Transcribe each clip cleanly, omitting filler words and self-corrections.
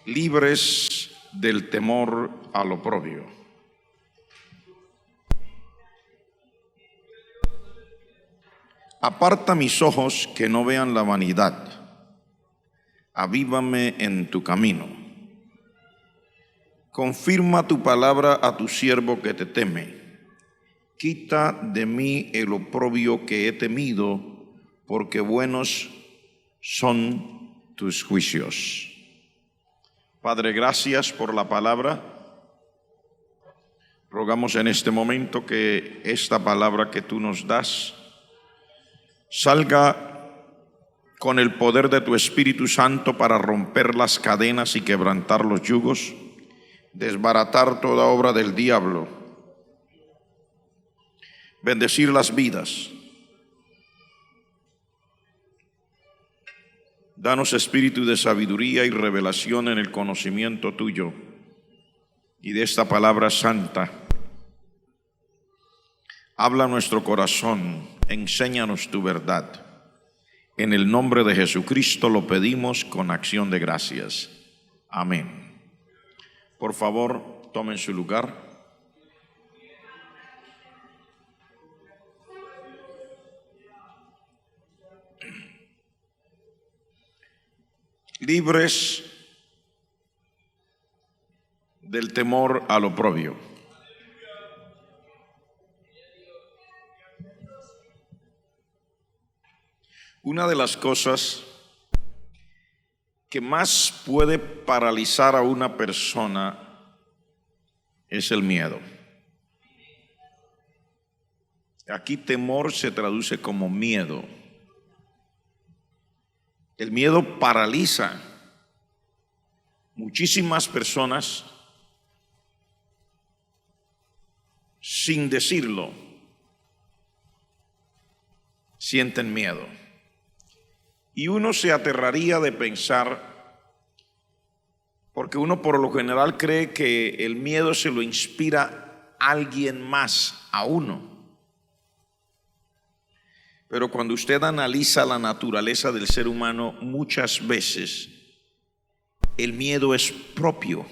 libres del temor al oprobio. Aparta mis ojos que no vean la vanidad, avívame en tu camino. Confirma tu palabra a tu siervo que te teme. Quita de mí el oprobio que he temido, porque buenos son tus juicios. Padre, gracias por la palabra. Rogamos en este momento que esta palabra que tú nos das salga con el poder de tu Espíritu Santo para romper las cadenas y quebrantar los yugos, desbaratar toda obra del diablo, bendecir las vidas. Danos espíritu de sabiduría y revelación en el conocimiento tuyo y de esta palabra santa. Habla nuestro corazón, enséñanos tu verdad. En el nombre de Jesucristo lo pedimos con acción de gracias. Amén. Por favor, tomen su lugar. Libres del temor al oprobio. Una de las cosas que más puede paralizar a una persona es el miedo. Aquí temor se traduce como miedo. El miedo paraliza. Muchísimas personas, sin decirlo, sienten miedo. Y uno se aterraría de pensar, porque uno por lo general cree que el miedo se lo inspira alguien más a uno. Pero cuando usted analiza la naturaleza del ser humano, muchas veces el miedo es propio,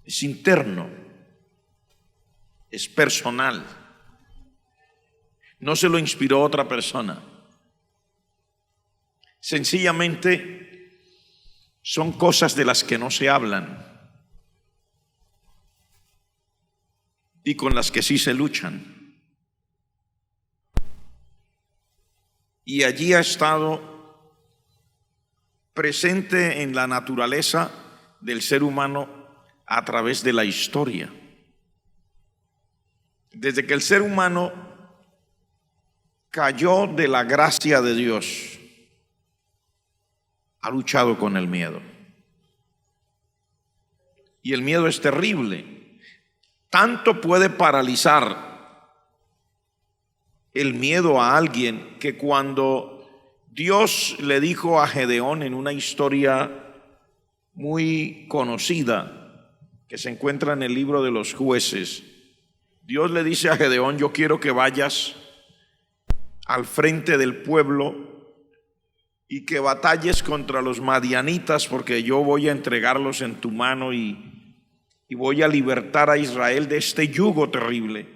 es interno, es personal. No se lo inspiró otra persona. Sencillamente son cosas de las que no se hablan y con las que sí se luchan. Y allí ha estado presente en la naturaleza del ser humano a través de la historia. Desde que el ser humano cayó de la gracia de Dios, ha luchado con el miedo. Y el miedo es terrible. Tanto puede paralizar el miedo a alguien que cuando Dios le dijo a Gedeón en una historia muy conocida que se encuentra en el libro de los Jueces, Dios le dice a Gedeón: yo quiero que vayas al frente del pueblo y que batalles contra los madianitas, porque yo voy a entregarlos en tu mano y voy a libertar a Israel de este yugo terrible.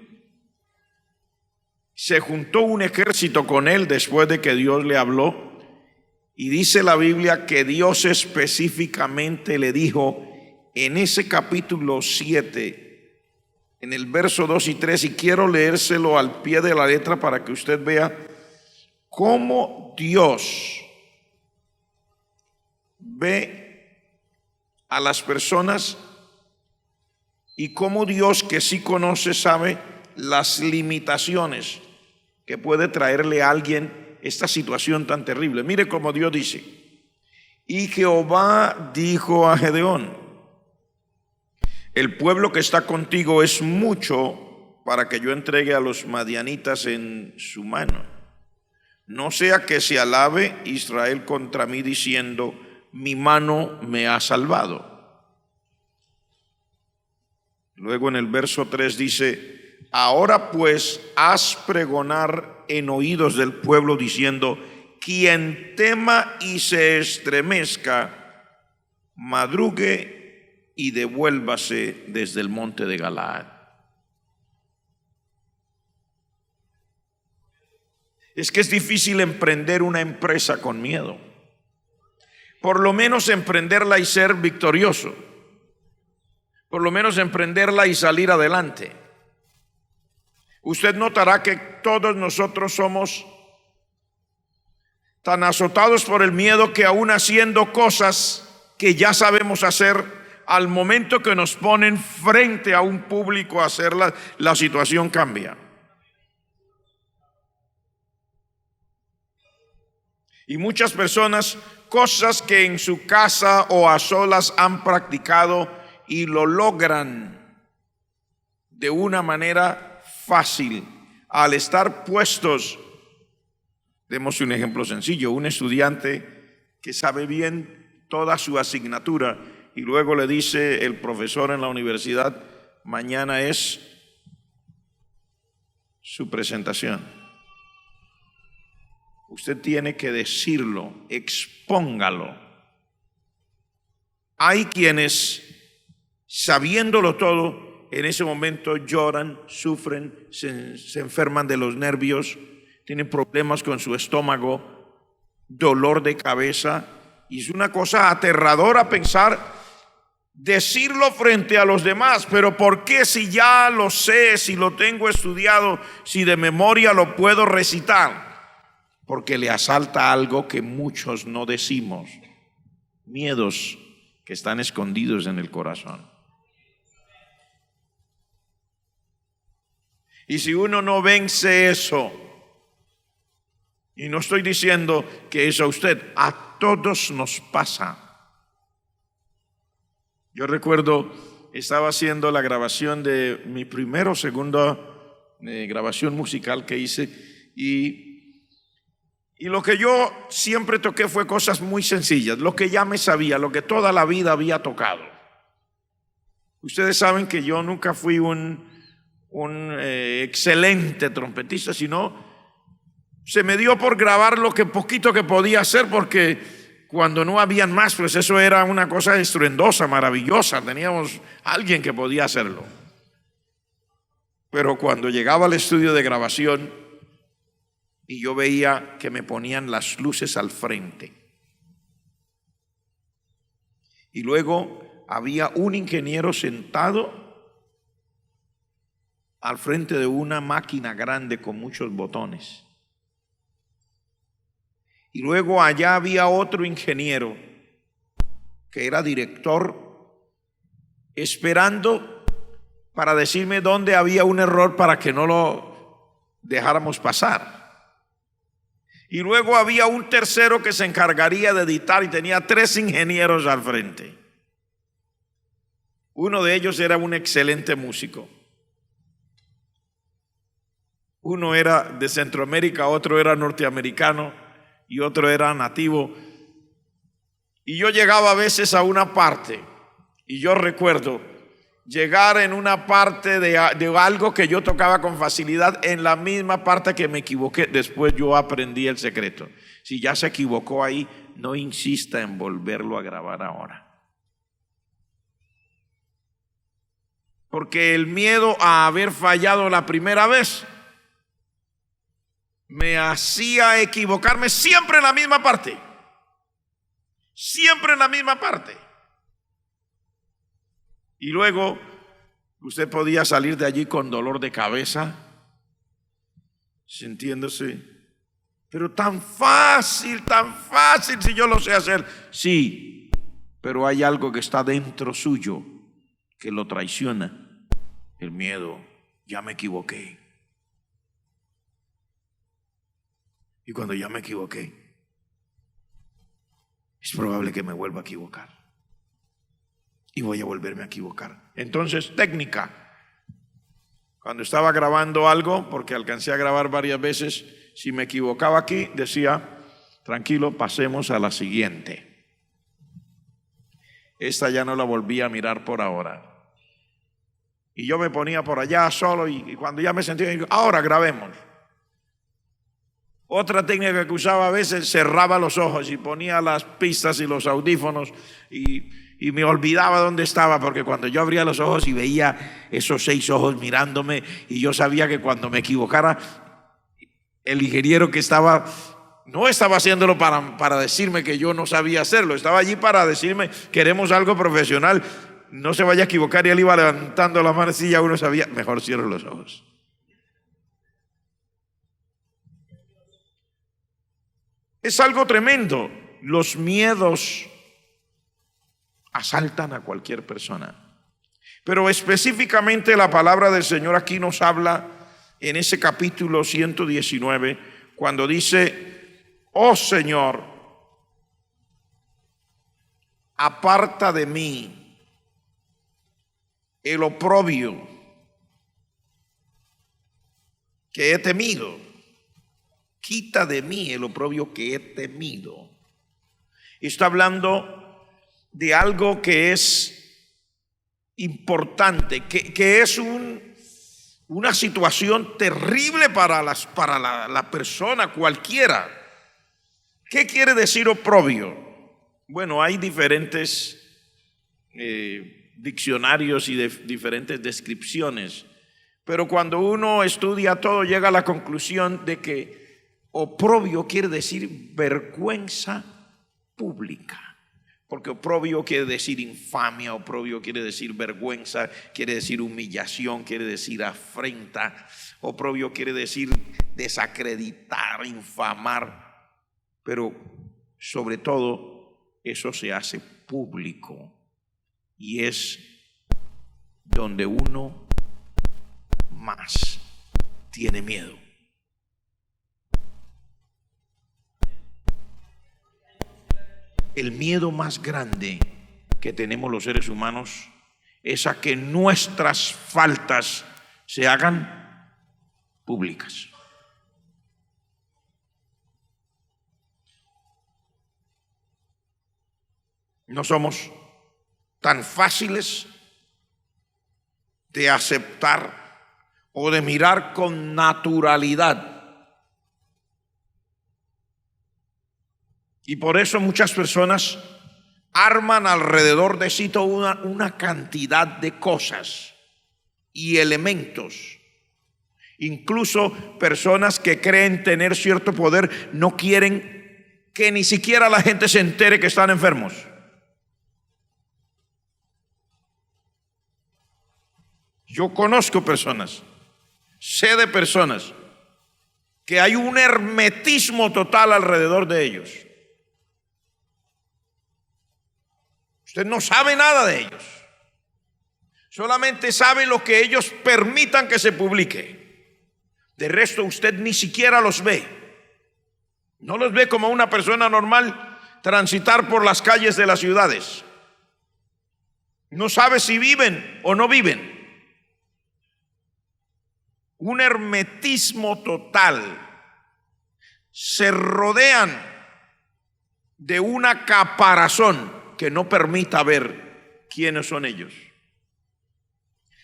Se juntó un ejército con él después de que Dios le habló, y dice la Biblia que Dios específicamente le dijo en ese capítulo 7, en el verso 2 y 3, y quiero leérselo al pie de la letra para que usted vea cómo Dios ve a las personas y cómo Dios, que sí conoce, sabe las limitaciones que puede traerle a alguien esta situación tan terrible. Mire cómo Dios dice: y Jehová dijo a Gedeón: el pueblo que está contigo es mucho para que yo entregue a los madianitas en su mano. No sea que se alabe Israel contra mí diciendo: mi mano me ha salvado. Luego en el verso 3 dice: ahora pues haz pregonar en oídos del pueblo diciendo quien tema y se estremezca, madrugue y devuélvase desde el monte de Galaad. Es que es difícil emprender una empresa con miedo. Por lo menos emprenderla y ser victorioso. Por lo menos emprenderla y salir adelante. Usted notará que todos nosotros somos tan azotados por el miedo que aún haciendo cosas que ya sabemos hacer, al momento que nos ponen frente a un público a hacerla, la situación cambia. Y muchas personas, cosas que en su casa o a solas han practicado y lo logran de una manera fácil, al estar puestos. Demos un ejemplo sencillo: un estudiante que sabe bien toda su asignatura y luego le dice el profesor en la universidad: mañana es su presentación. Usted tiene que decirlo, expóngalo. Hay quienes, sabiéndolo todo, en ese momento lloran, sufren, se enferman de los nervios, tienen problemas con su estómago, dolor de cabeza, y es una cosa aterradora pensar decirlo frente a los demás. Pero ¿por qué, si ya lo sé, si lo tengo estudiado, si de memoria lo puedo recitar? Porque le asalta algo que muchos no decimos: miedos que están escondidos en el corazón. Y si uno no vence eso, y no estoy diciendo que es a usted, a todos nos pasa. Yo recuerdo, estaba haciendo la grabación de mi primera o segunda grabación musical que hice, y lo que yo siempre toqué fue cosas muy sencillas, lo que ya me sabía, lo que toda la vida había tocado. Ustedes saben que yo nunca fui un excelente trompetista, sino se me dio por grabar lo que poquito que podía hacer, porque cuando no habían más, pues eso era una cosa estruendosa, maravillosa, teníamos a alguien que podía hacerlo. Pero cuando llegaba al estudio de grabación y yo veía que me ponían las luces al frente, y luego había un ingeniero sentado al frente de una máquina grande con muchos botones, y luego allá había otro ingeniero que era director, esperando para decirme dónde había un error para que no lo dejáramos pasar. Y luego había un tercero que se encargaría de editar, y tenía 3 ingenieros al frente. Uno de ellos era un excelente músico. Uno era de Centroamérica, otro era norteamericano y otro era nativo. Y yo llegaba a veces a una parte, y yo recuerdo llegar en una parte de algo que yo tocaba con facilidad, en la misma parte que me equivoqué. Después yo aprendí el secreto: si ya se equivocó ahí, no insista en volverlo a grabar ahora. Porque el miedo a haber fallado la primera vez me hacía equivocarme siempre en la misma parte. Siempre en la misma parte. Y luego usted podía salir de allí con dolor de cabeza, sintiéndose, pero tan fácil, si yo lo sé hacer. Sí, pero hay algo que está dentro suyo que lo traiciona: el miedo. Ya me equivoqué. Y cuando ya me equivoqué, es probable que me vuelva a equivocar. Y voy a volverme a equivocar. Entonces, técnica. Cuando estaba grabando algo, porque alcancé a grabar varias veces, si me equivocaba aquí, decía: tranquilo, pasemos a la siguiente. Esta ya no la volví a mirar por ahora. Y yo me ponía por allá solo, y cuando ya me sentía, digo: ahora grabemos. Otra técnica que usaba a veces, cerraba los ojos y ponía las pistas y los audífonos y me olvidaba dónde estaba, porque cuando yo abría los ojos y veía esos 6 ojos mirándome, y yo sabía que cuando me equivocara, el ingeniero que no estaba haciéndolo para decirme que yo no sabía hacerlo, estaba allí para decirme: queremos algo profesional, no se vaya a equivocar. Y él iba levantando la mano y ya uno sabía: mejor cierro los ojos. Es algo tremendo. Los miedos asaltan a cualquier persona, pero específicamente la palabra del Señor aquí nos habla en ese capítulo 119, cuando dice: oh Señor, aparta de mí el oprobio que he temido. Quita de mí el oprobio que he temido. Está hablando de algo que es importante, que es una situación terrible para la persona cualquiera. ¿Qué quiere decir oprobio? Bueno, hay diferentes diccionarios y diferentes descripciones, pero cuando uno estudia todo llega a la conclusión de que oprobio quiere decir vergüenza pública, porque oprobio quiere decir infamia, oprobio quiere decir vergüenza, quiere decir humillación, quiere decir afrenta, oprobio quiere decir desacreditar, infamar, pero sobre todo eso se hace público y es donde uno más tiene miedo. El miedo más grande que tenemos los seres humanos es a que nuestras faltas se hagan públicas. No somos tan fáciles de aceptar o de mirar con naturalidad. Y por eso muchas personas arman alrededor de sí toda una cantidad de cosas y elementos. Incluso personas que creen tener cierto poder no quieren que ni siquiera la gente se entere que están enfermos. Yo conozco personas, sé de personas que hay un hermetismo total alrededor de ellos. Usted no sabe nada de ellos, solamente sabe lo que ellos permitan que se publique. De resto usted ni siquiera los ve. No los ve como una persona normal transitar por las calles de las ciudades. No sabe si viven o no viven. Un hermetismo total. Se rodean de una caparazón que no permita ver quiénes son ellos,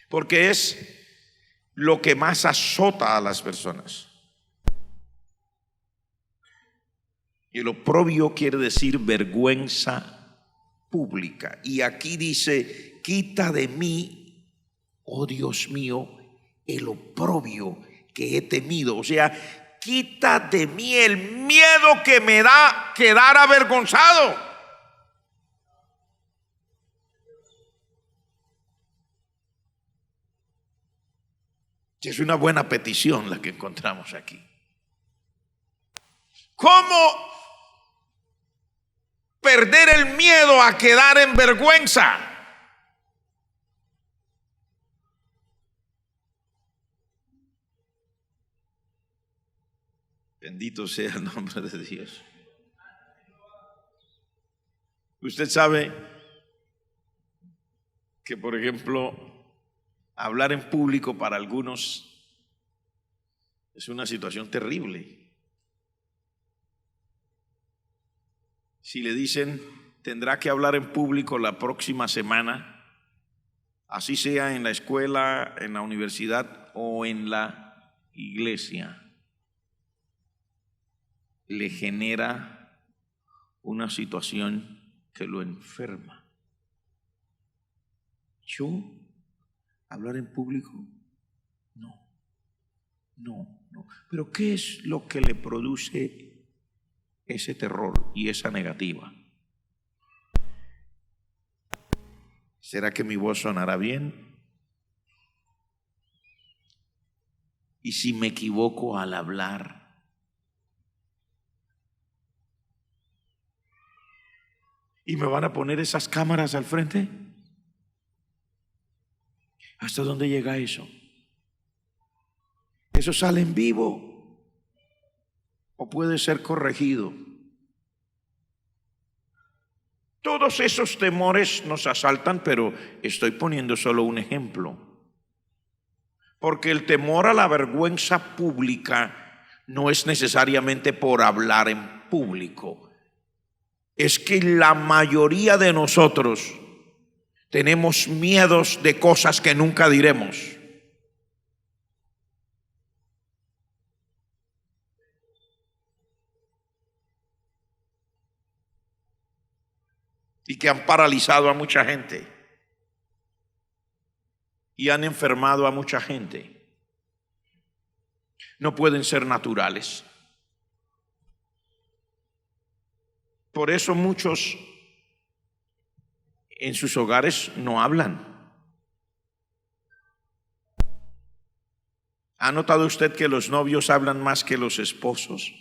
porque es lo que más azota a las personas. Y el oprobio quiere decir vergüenza pública, y aquí dice: quita de mí, oh Dios mío, el oprobio que he temido. O sea, quita de mí el miedo que me da quedar avergonzado. Es una buena petición la que encontramos aquí. ¿Cómo perder el miedo a quedar en vergüenza? Bendito sea el nombre de Dios. Usted sabe que, por ejemplo, hablar en público para algunos es una situación terrible. Si le dicen: tendrá que hablar en público la próxima semana, así sea en la escuela, en la universidad o en la iglesia, le genera una situación que lo enferma. ¿Yo hablar en público? No. Pero ¿qué es lo que le produce ese terror y esa negativa? ¿Será que mi voz sonará bien? ¿Y si me equivoco al hablar? ¿Y me van a poner esas cámaras al frente? ¿Hasta dónde llega eso? ¿Eso sale en vivo o puede ser corregido? Todos esos temores nos asaltan, pero estoy poniendo solo un ejemplo. Porque el temor a la vergüenza pública no es necesariamente por hablar en público. Es que la mayoría de nosotros tenemos miedos de cosas que nunca diremos. Y que han paralizado a mucha gente. Y han enfermado a mucha gente. No pueden ser naturales. Por eso muchos en sus hogares no hablan. ¿Ha notado usted que los novios hablan más que los esposos?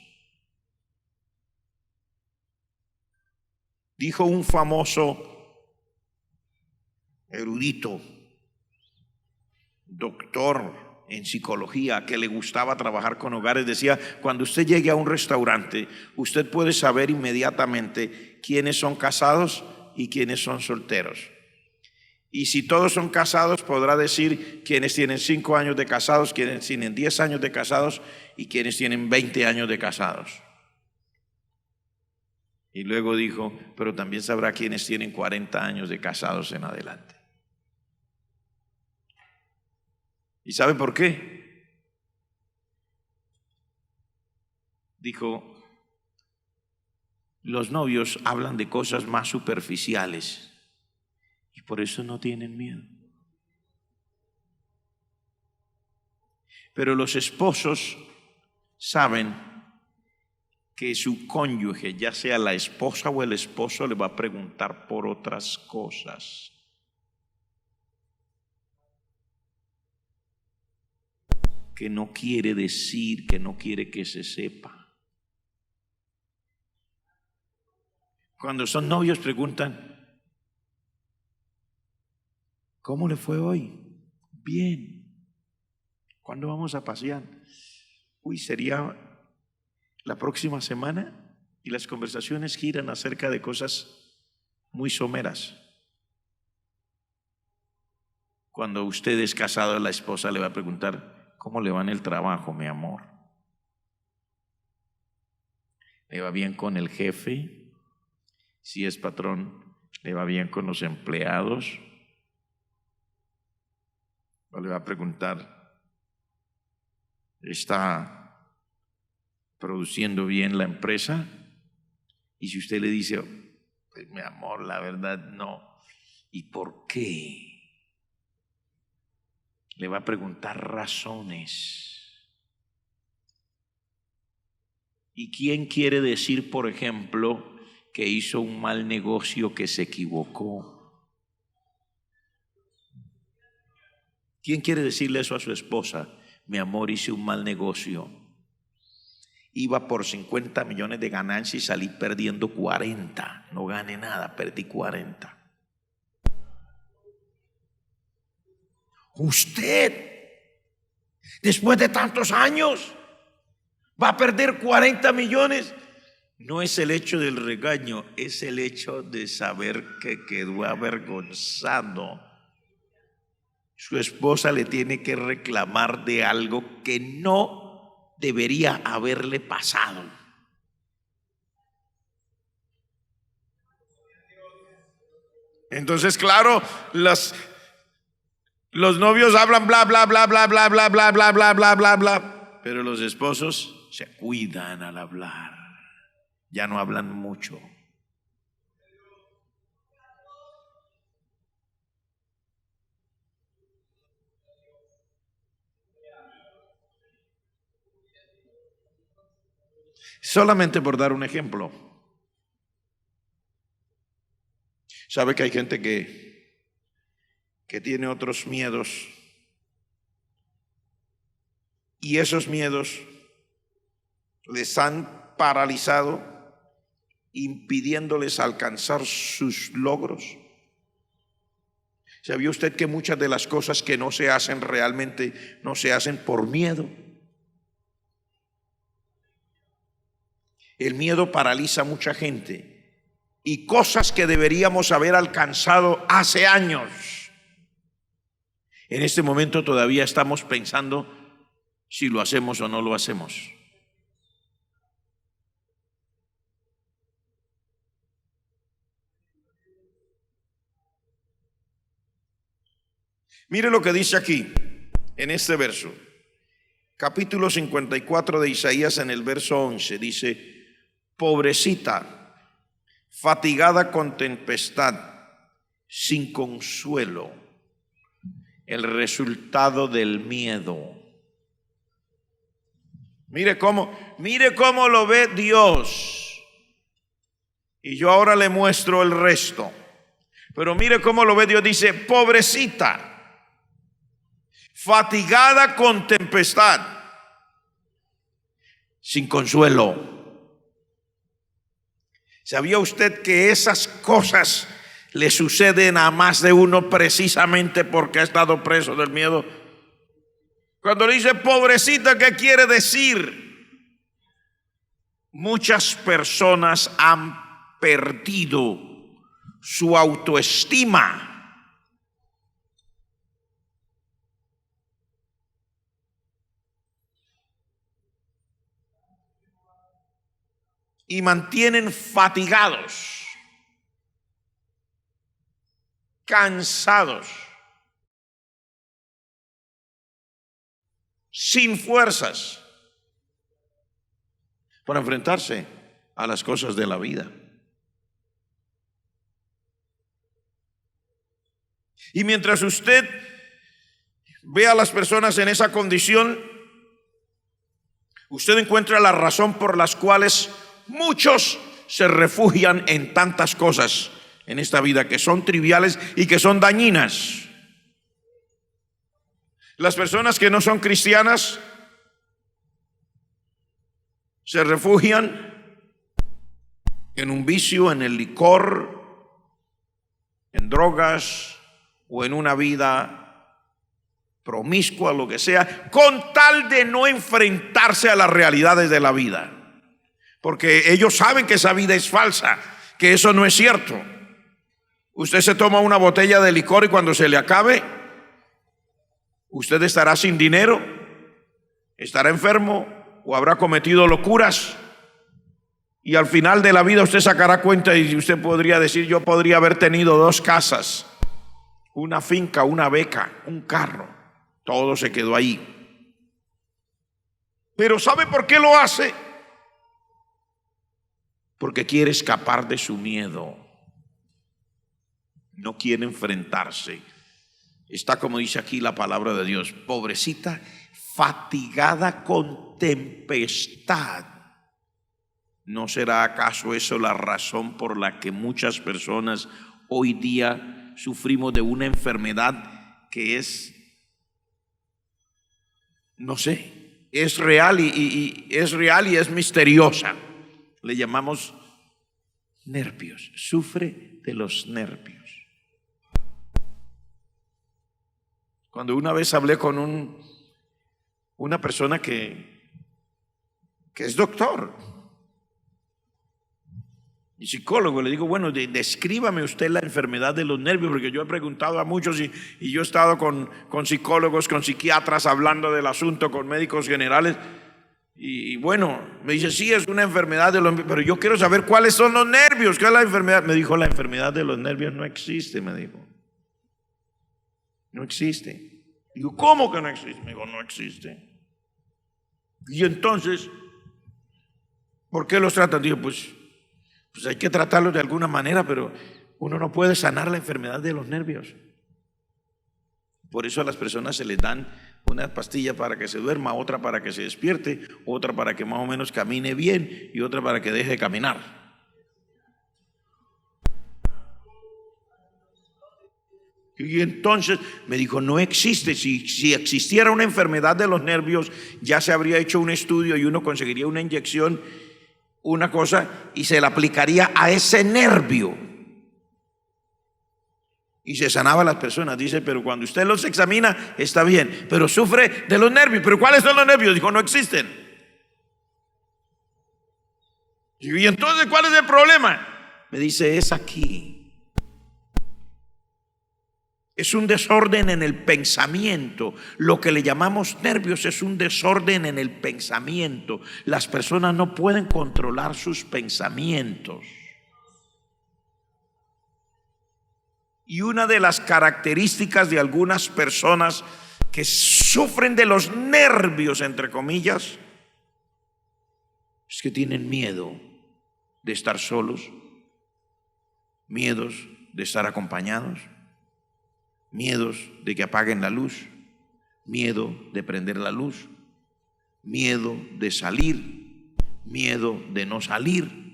Dijo un famoso erudito, doctor en psicología, que le gustaba trabajar con hogares, decía: cuando usted llegue a un restaurante, usted puede saber inmediatamente quiénes son casados y quiénes son solteros. Y si todos son casados, podrá decir quiénes tienen 5 años de casados, quiénes tienen 10 años de casados y quiénes tienen 20 años de casados. Y luego dijo: pero también sabrá quiénes tienen 40 años de casados en adelante. ¿Y sabe por qué? Dijo: los novios hablan de cosas más superficiales y por eso no tienen miedo. Pero los esposos saben que su cónyuge, ya sea la esposa o el esposo, le va a preguntar por otras cosas. Que no quiere decir, que no quiere que se sepa. Cuando son novios preguntan: ¿cómo le fue hoy? Bien. ¿Cuándo vamos a pasear? Sería la próxima semana, y las conversaciones giran acerca de cosas muy someras. Cuando usted es casado, la esposa le va a preguntar: ¿cómo le va en el trabajo, mi amor? ¿Le va bien con el jefe? Si es patrón, ¿le va bien con los empleados? O le va a preguntar: ¿está produciendo bien la empresa? Y si usted le dice: pues mi amor, la verdad no. ¿Y por qué? Le va a preguntar razones. ¿Y quién quiere decir, por ejemplo, que hizo un mal negocio, que se equivocó? ¿Quién quiere decirle eso a su esposa? Mi amor, hice un mal negocio. Iba por 50 millones de ganancia y salí perdiendo 40. No gané nada, perdí 40. Usted, después de tantos años, va a perder 40 millones. No es el hecho del regaño, es el hecho de saber que quedó avergonzado. Su esposa le tiene que reclamar de algo que no debería haberle pasado. Entonces, claro, los novios hablan bla bla bla bla bla bla bla bla bla bla bla bla, pero los esposos se cuidan al hablar. ya no hablan mucho. Solamente por dar un ejemplo. ¿Sabe que hay gente que tiene otros miedos? Y esos miedos les han paralizado, impidiéndoles alcanzar sus logros. ¿Sabía usted que muchas de las cosas que no se hacen realmente no se hacen por miedo? El miedo paraliza a mucha gente y cosas que deberíamos haber alcanzado hace años. En este momento todavía estamos pensando si lo hacemos o no lo hacemos. Mire lo que dice aquí, en este verso. Capítulo 54 de Isaías, en el verso 11, dice: pobrecita, fatigada con tempestad, sin consuelo, el resultado del miedo. Mire cómo lo ve Dios. Y yo ahora le muestro el resto. Pero mire cómo lo ve Dios. Dice: pobrecita, fatigada con tempestad, sin consuelo. ¿Sabía usted que esas cosas le suceden a más de uno precisamente porque ha estado preso del miedo? Cuando le dice pobrecita, ¿qué quiere decir? Muchas personas han perdido su autoestima. Y mantienen fatigados, cansados, sin fuerzas para enfrentarse a las cosas de la vida. Y mientras usted ve a las personas en esa condición, usted encuentra la razón por las cuales muchos se refugian en tantas cosas en esta vida que son triviales y que son dañinas. Las personas que no son cristianas se refugian en un vicio, en el licor, en drogas o en una vida promiscua, lo que sea, con tal de no enfrentarse a las realidades de la vida. Porque ellos saben que esa vida es falsa, que eso no es cierto. Usted se toma una botella de licor y cuando se le acabe, usted estará sin dinero, estará enfermo o habrá cometido locuras. Y al final de la vida usted sacará cuenta y usted podría decir: yo podría haber tenido 2 casas, una finca, una beca, un carro. Todo se quedó ahí. Pero ¿sabe por qué lo hace? Porque quiere escapar de su miedo. No quiere enfrentarse. Está, como dice aquí la palabra de Dios: pobrecita, fatigada con tempestad. ¿No será acaso eso la razón por la que muchas personas hoy día sufrimos de una enfermedad que es, no sé, es real y es real y es misteriosa? Le llamamos nervios. Sufre de los nervios. Cuando una vez hablé con una persona que es doctor y psicólogo, le digo: bueno, descríbame usted la enfermedad de los nervios, porque yo he preguntado a muchos y yo he estado con psicólogos, con psiquiatras, hablando del asunto, con médicos generales. Y bueno, me dice: sí, es una enfermedad de los nervios, pero yo quiero saber cuáles son los nervios, qué es la enfermedad. Me dijo: la enfermedad de los nervios no existe, me dijo. No existe. Digo: ¿cómo que no existe? Me dijo: no existe. Y entonces, ¿por qué los tratan? Digo: pues pues hay que tratarlo de alguna manera, pero uno no puede sanar la enfermedad de los nervios. Por eso a las personas se les dan una pastilla para que se duerma, otra para que se despierte, otra para que más o menos camine bien y otra para que deje de caminar. Y entonces me dijo, no existe. Si existiera una enfermedad de los nervios, ya se habría hecho un estudio y uno conseguiría una inyección, una cosa, y se la aplicaría a ese nervio. Y se sanaba a las personas. Dice, pero cuando usted los examina, está bien, pero sufre de los nervios. ¿Pero cuáles son los nervios? Dijo, no existen. Y entonces, ¿cuál es el problema? Me dice, es aquí. Es un desorden en el pensamiento. Lo que le llamamos nervios es un desorden en el pensamiento. Las personas no pueden controlar sus pensamientos. Y una de las características de algunas personas que sufren de los nervios, entre comillas, es que tienen miedo de estar solos, miedos de estar acompañados, miedos de que apaguen la luz, miedo de prender la luz, miedo de salir, miedo de no salir.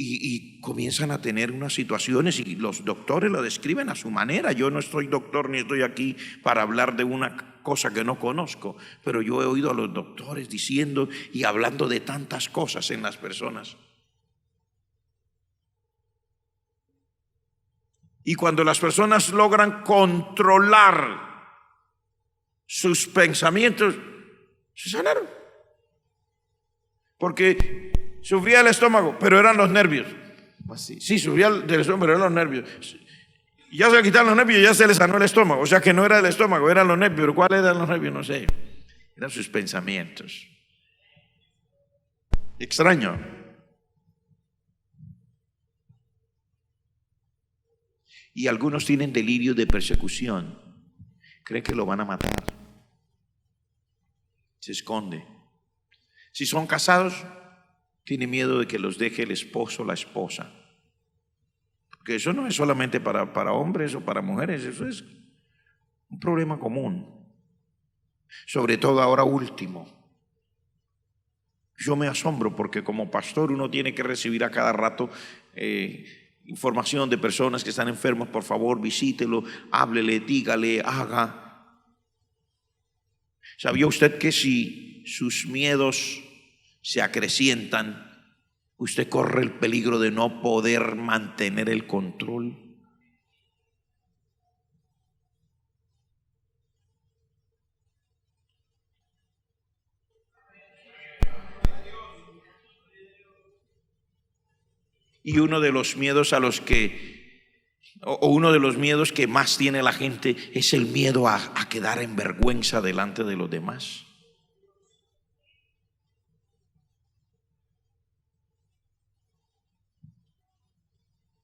Y comienzan a tener unas situaciones y los doctores lo describen a su manera. Yo no soy doctor ni estoy aquí para hablar de una cosa que no conozco, pero yo he oído a los doctores diciendo y hablando de tantas cosas en las personas. Y cuando las personas logran controlar sus pensamientos, se sanaron. Porque sufría el estómago, pero eran los nervios. Sí, sufría del estómago, pero eran los nervios. Ya se le quitaron los nervios y ya se le sanó el estómago. O sea que no era el estómago, eran los nervios. ¿Pero cuáles eran los nervios? No sé. Eran sus pensamientos. Extraño. Y algunos tienen delirio de persecución. Creen que lo van a matar. Se esconde. Si son casados, tiene miedo de que los deje el esposo o la esposa. Porque eso no es solamente para hombres o para mujeres, eso es un problema común. Sobre todo ahora último. Yo me asombro porque como pastor uno tiene que recibir a cada rato información de personas que están enfermas. Por favor, visítelo, háblele, dígale, haga. ¿Sabía usted que si sus miedos se acrecientan, usted corre el peligro de no poder mantener el control? Y uno de los miedos a los que, o uno de los miedos que más tiene la gente es el miedo a quedar en vergüenza delante de los demás.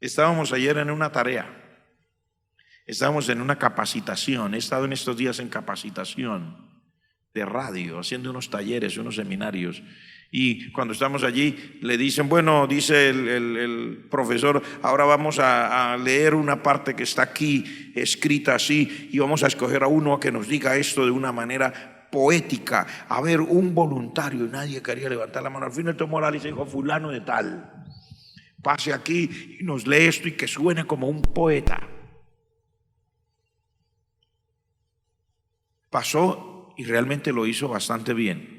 Estábamos ayer en una tarea, estábamos en una capacitación, he estado en estos días en capacitación de radio, haciendo unos talleres, unos seminarios. Y cuando estamos allí le dicen, bueno, dice el profesor, ahora vamos a leer una parte que está aquí escrita así y vamos a escoger a uno que nos diga esto de una manera poética. A ver, un voluntario, y nadie quería levantar la mano. Al fin él tomó la lista y dijo, fulano de tal, pase aquí y nos lee esto y que suene como un poeta. Pasó y realmente lo hizo bastante bien.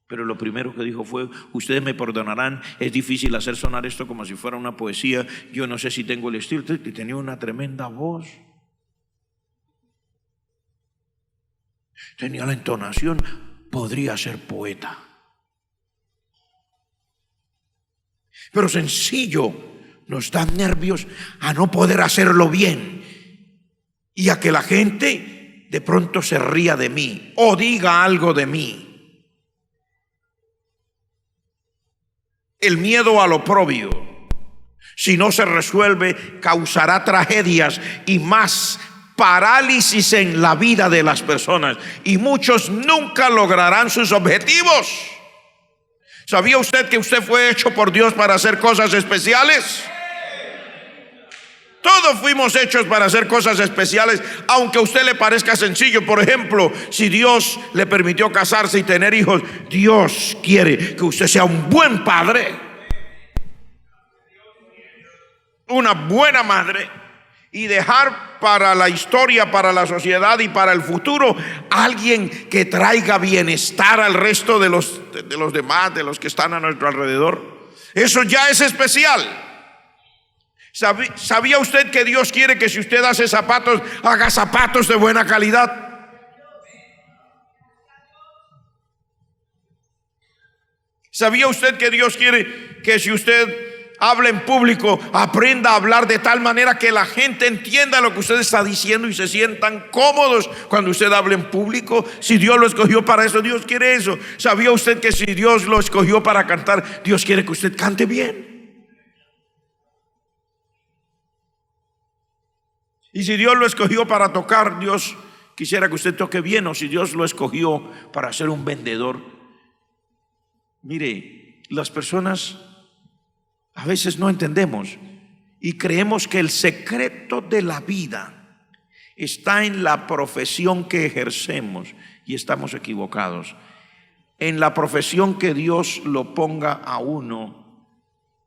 Pero lo primero que dijo fue, ustedes me perdonarán, es difícil hacer sonar esto como si fuera una poesía, yo no sé si tengo el estilo. Y tenía una tremenda voz, tenía la entonación, podría ser poeta. Pero sencillo, nos dan nervios a no poder hacerlo bien y a que la gente de pronto se ría de mí o diga algo de mí. El miedo al oprobio, si no se resuelve, causará tragedias y más parálisis en la vida de las personas y muchos nunca lograrán sus objetivos. ¿Sabía usted que usted fue hecho por Dios para hacer cosas especiales? Todos fuimos hechos para hacer cosas especiales, aunque a usted le parezca sencillo. Por ejemplo, si Dios le permitió casarse y tener hijos, Dios quiere que usted sea un buen padre, una buena madre, y dejar para la historia, para la sociedad y para el futuro alguien que traiga bienestar al resto de los demás, de los que están a nuestro alrededor. Eso ya es especial. ¿Sabía usted que Dios quiere que si usted hace zapatos, haga zapatos de buena calidad? ¿Sabía usted que Dios quiere que si usted habla en público, aprenda a hablar de tal manera que la gente entienda lo que usted está diciendo y se sientan cómodos cuando usted habla en público? Si Dios lo escogió para eso, Dios quiere eso. ¿Sabía usted que si Dios lo escogió para cantar, Dios quiere que usted cante bien? Y si Dios lo escogió para tocar, Dios quisiera que usted toque bien. O si Dios lo escogió para ser un vendedor. Mire, las personas a veces no entendemos y creemos que el secreto de la vida está en la profesión que ejercemos, y estamos equivocados. En la profesión que Dios lo ponga a uno,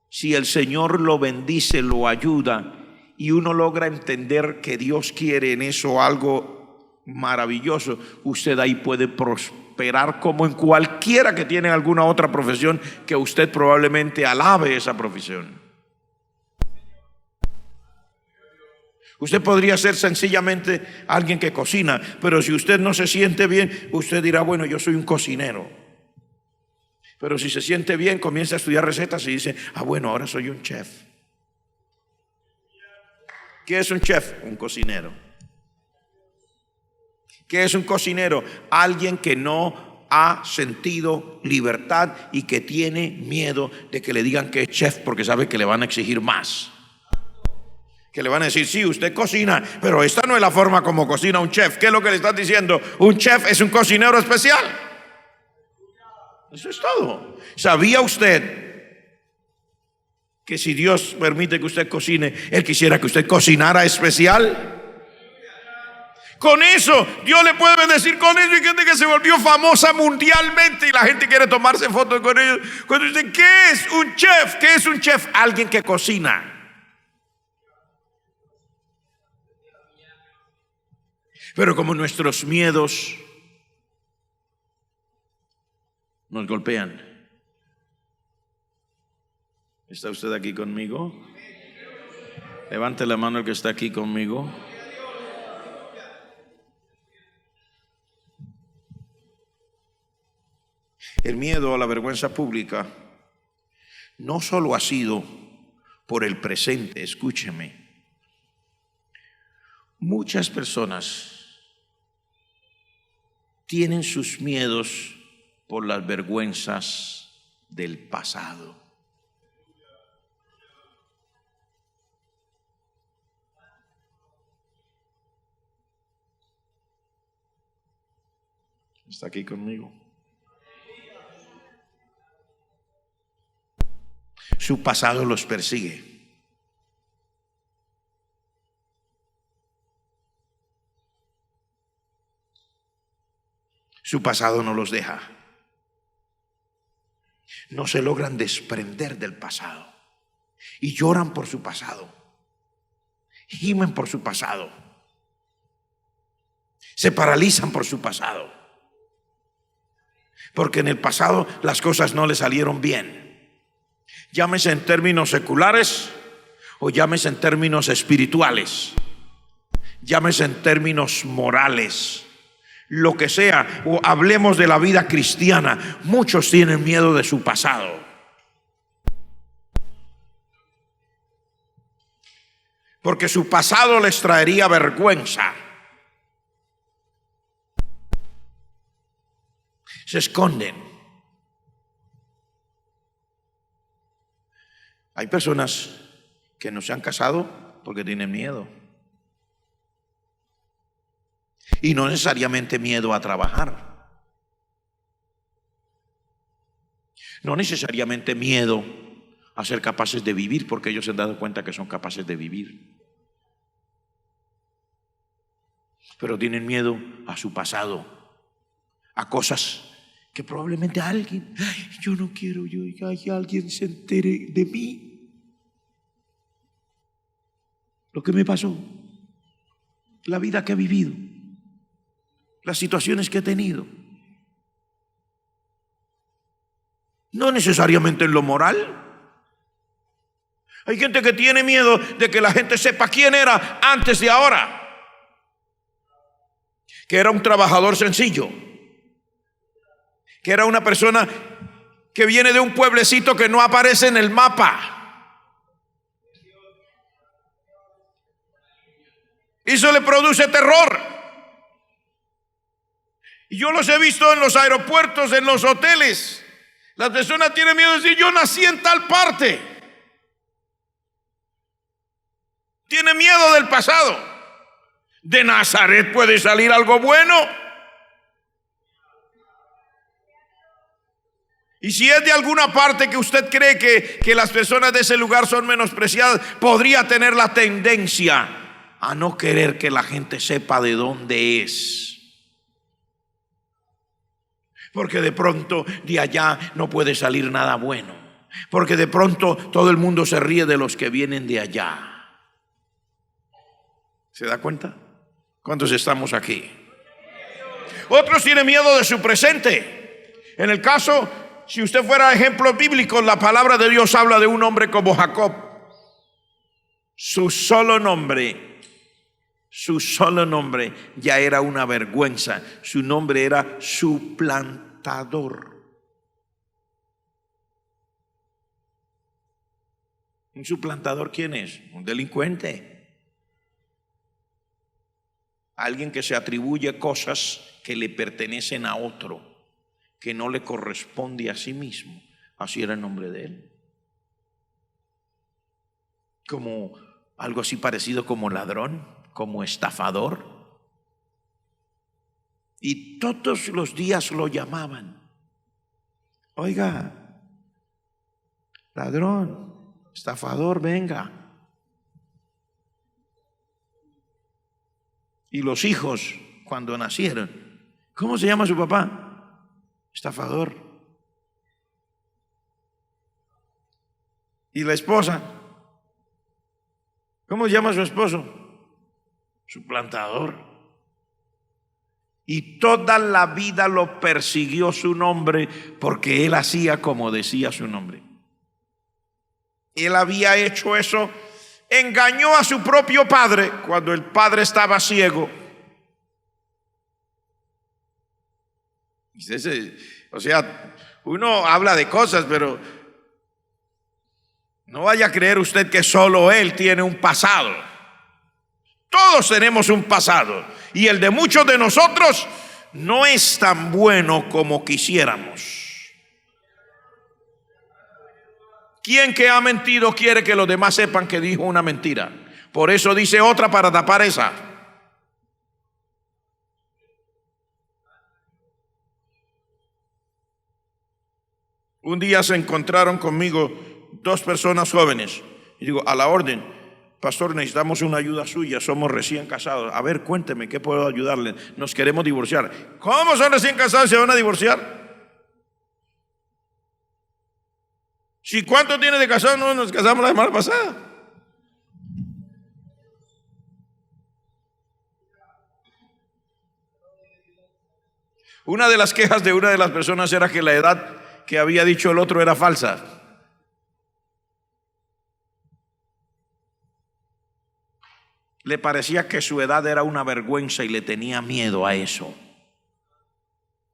si el Señor lo bendice, lo ayuda, y uno logra entender que Dios quiere en eso algo maravilloso, usted ahí puede prosperar como en cualquiera que tiene alguna otra profesión que usted probablemente alabe esa profesión. Usted podría ser sencillamente alguien que cocina, pero si usted no se siente bien, usted dirá, bueno, yo soy un cocinero. Pero si se siente bien, comienza a estudiar recetas y dice, bueno, ahora soy un chef. ¿Qué es un chef? Un cocinero. ¿Qué es un cocinero? Alguien que no ha sentido libertad y que tiene miedo de que le digan que es chef, porque sabe que le van a exigir más. Que le van a decir, sí, usted cocina, pero esta no es la forma como cocina un chef. ¿Qué es lo que le están diciendo? Un chef es un cocinero especial. Eso es todo. ¿Sabía usted que si Dios permite que usted cocine, Él quisiera que usted cocinara especial? Con eso, Dios le puede bendecir con eso. Hay gente que se volvió famosa mundialmente y la gente quiere tomarse fotos con ellos. Cuando dicen, ¿qué es un chef? ¿Qué es un chef? Alguien que cocina. Pero como nuestros miedos nos golpean. ¿Está usted aquí conmigo? Levante la mano el que está aquí conmigo. El miedo a la vergüenza pública no solo ha sido por el presente, escúcheme. Muchas personas tienen sus miedos por las vergüenzas del pasado. ¿Está aquí conmigo? Su pasado los persigue. Su pasado no los deja. No se logran desprender del pasado. Y lloran por su pasado. Gimen por su pasado. Se paralizan por su pasado. Porque en el pasado las cosas no le salieron bien. Llámese en términos seculares o llámese en términos espirituales. Llámese en términos morales. Lo que sea, o hablemos de la vida cristiana. Muchos tienen miedo de su pasado. Porque su pasado les traería vergüenza. Se esconden. Hay personas que no se han casado porque tienen miedo. Y no necesariamente miedo a trabajar. No necesariamente miedo a ser capaces de vivir, porque ellos se han dado cuenta que son capaces de vivir. Pero tienen miedo a su pasado, a cosas que probablemente alguien, ay, yo no quiero que alguien se entere de mí. Lo que me pasó, la vida que he vivido, las situaciones que he tenido. No necesariamente en lo moral. Hay gente que tiene miedo de que la gente sepa quién era antes de ahora. Que era un trabajador sencillo. Que era una persona que viene de un pueblecito que no aparece en el mapa. Eso le produce terror. Y yo los he visto en los aeropuertos, en los hoteles. Las personas tienen miedo de decir, yo nací en tal parte. Tiene miedo del pasado. De Nazaret puede salir algo bueno. Y si es de alguna parte que usted cree que las personas de ese lugar son menospreciadas, podría tener la tendencia a no querer que la gente sepa de dónde es. Porque de pronto de allá no puede salir nada bueno. Porque de pronto todo el mundo se ríe de los que vienen de allá. ¿Se da cuenta? ¿Cuántos estamos aquí? Otros tienen miedo de su presente. En el caso, si usted fuera ejemplo bíblico, la palabra de Dios habla de un hombre como Jacob. Su solo nombre ya era una vergüenza. Su nombre era suplantador. ¿Un suplantador quién es? Un delincuente. Alguien que se atribuye cosas que le pertenecen a otro, que no le corresponde a sí mismo. Así era el nombre de él. Como algo así parecido como ladrón, como estafador. Y todos los días lo llamaban. Oiga, ladrón, estafador, venga. Y los hijos, cuando nacieron, ¿cómo se llama su papá? Estafador. Y la esposa, ¿cómo se llama su esposo? Suplantador. Y toda la vida lo persiguió su nombre, porque él hacía como decía su nombre. Él había hecho eso. Engañó a su propio padre cuando el padre estaba ciego. O sea, uno habla de cosas, pero no vaya a creer usted que solo él tiene un pasado. Todos tenemos un pasado, y el de muchos de nosotros no es tan bueno como quisiéramos. ¿Quién que ha mentido quiere que los demás sepan que dijo una mentira? Por eso dice otra para tapar esa. Un día se encontraron conmigo dos personas jóvenes. Y digo, a la orden, pastor, necesitamos una ayuda suya, somos recién casados. A ver, cuénteme, ¿qué puedo ayudarle? Nos queremos divorciar. ¿Cómo son recién casados y se van a divorciar? Si cuánto tiene de casado, no nos casamos la semana pasada. Una de las quejas de una de las personas era que la edad que había dicho el otro era falsa. Le parecía que su edad era una vergüenza y le tenía miedo a eso.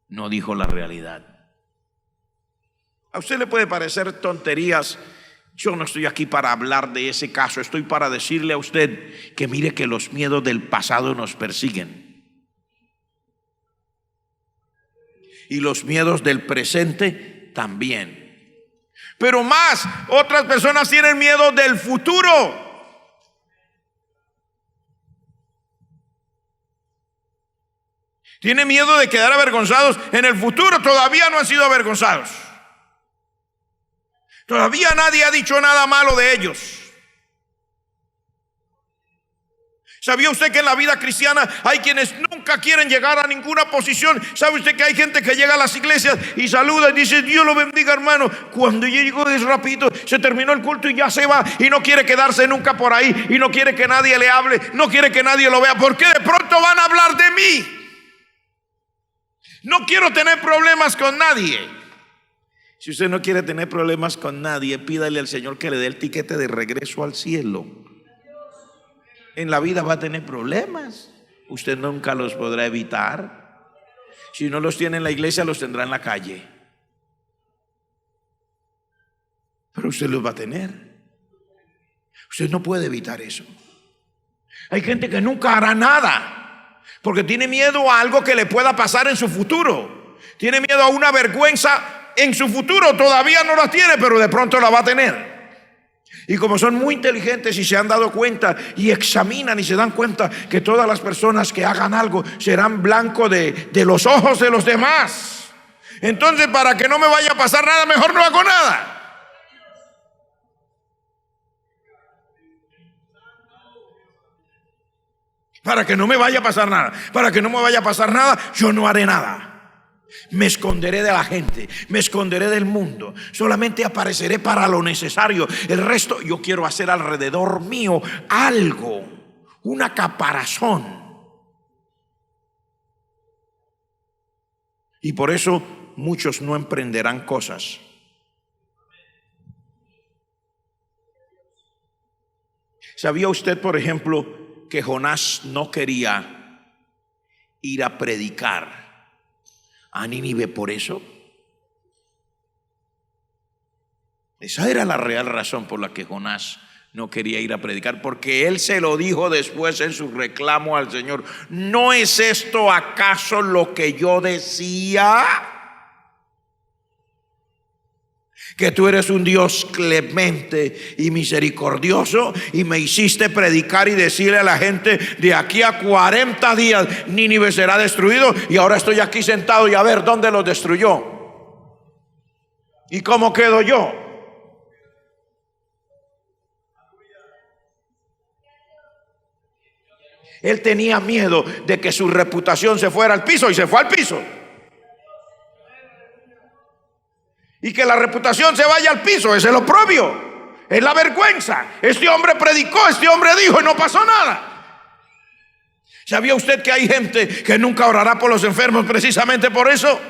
No dijo la realidad. A usted le puede parecer tonterías. Yo no estoy aquí para hablar de ese caso. Estoy para decirle a usted que mire que los miedos del pasado nos persiguen. Y los miedos del presente también. Pero más, otras personas tienen miedo del futuro. Tiene miedo de quedar avergonzados en el futuro. Todavía no han sido avergonzados. Todavía nadie ha dicho nada malo de ellos. ¿Sabía usted que en la vida cristiana hay quienes nunca quieren llegar a ninguna posición? ¿Sabe usted que hay gente que llega a las iglesias y saluda y dice: Dios lo bendiga, hermano? Cuando llegó es rapidito, se terminó el culto y ya se va, y no quiere quedarse nunca por ahí, y no quiere que nadie le hable, no quiere que nadie lo vea, porque de pronto van a hablar de mí. No quiero tener problemas con nadie. Si usted no quiere tener problemas con nadie, pídale al Señor que le dé el tiquete de regreso al cielo. En la vida va a tener problemas. Usted nunca los podrá evitar. Si no los tiene en la iglesia, los tendrá en la calle. Pero usted los va a tener. Usted no puede evitar eso. Hay gente que nunca hará nada porque tiene miedo a algo que le pueda pasar en su futuro. Tiene miedo a una vergüenza en su futuro. Todavía no la tiene, pero de pronto la va a tener. Y como son muy inteligentes y se han dado cuenta y examinan y se dan cuenta que todas las personas que hagan algo serán blanco de los ojos de los demás, entonces, para que no me vaya a pasar nada, mejor no hago nada. Para que no me vaya a pasar nada, para que no me vaya a pasar nada, yo no haré nada. Me esconderé de la gente, me esconderé del mundo, solamente apareceré para lo necesario. El resto yo quiero hacer alrededor mío algo, una caparazón. Y por eso muchos no emprenderán cosas. ¿Sabía usted, por ejemplo, que Jonás no quería ir a predicar a Nínive por eso? Esa era la real razón por la que Jonás no quería ir a predicar, porque él se lo dijo después en su reclamo al Señor: ¿no es esto acaso lo que yo decía? Que tú eres un Dios clemente y misericordioso, y me hiciste predicar y decirle a la gente: de aquí a 40 días Nínive será destruido, y ahora estoy aquí sentado y a ver dónde lo destruyó y cómo quedo yo. Él tenía miedo de que su reputación se fuera al piso, y se fue al piso. Y que la reputación se vaya al piso es el oprobio, es la vergüenza. Este hombre predicó, este hombre dijo y no pasó nada. ¿Sabía usted que hay gente que nunca orará por los enfermos precisamente por eso?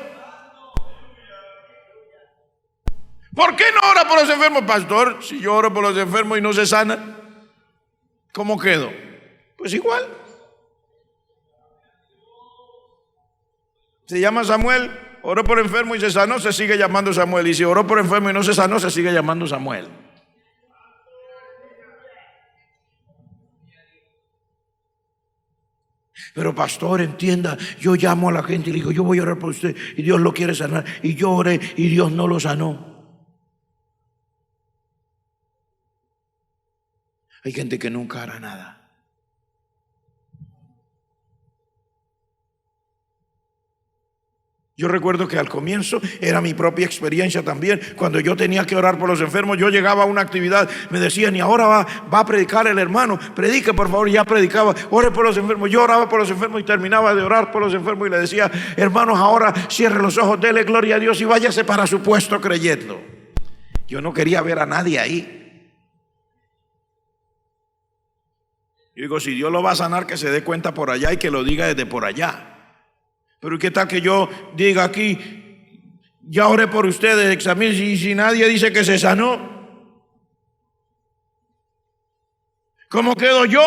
¿Por qué no ora por los enfermos, pastor? Si yo oro por los enfermos y no se sana, ¿cómo quedo? Pues igual. Se llama Samuel, oró por enfermo y se sanó, se sigue llamando Samuel. Y si oró por enfermo y no se sanó, se sigue llamando Samuel. Pero pastor, entienda, yo llamo a la gente y le digo: yo voy a orar por usted y Dios lo quiere sanar. Y yo oré y Dios no lo sanó. Hay gente que nunca hará nada. Yo recuerdo que al comienzo era mi propia experiencia también. Cuando yo tenía que orar por los enfermos, yo llegaba a una actividad, me decían: y ahora va a predicar el hermano, predique por favor. Y ya predicaba, ore por los enfermos. Yo oraba por los enfermos y terminaba de orar por los enfermos y le decía: hermanos, ahora cierre los ojos, dele gloria a Dios y váyase para su puesto creyendo. Yo no quería ver a nadie ahí. Yo digo: si Dios lo va a sanar, que se dé cuenta por allá y que lo diga desde por allá. Pero ¿qué tal que yo diga aquí: ya oré por ustedes, examinen, si nadie dice que se sanó? ¿Cómo quedo yo?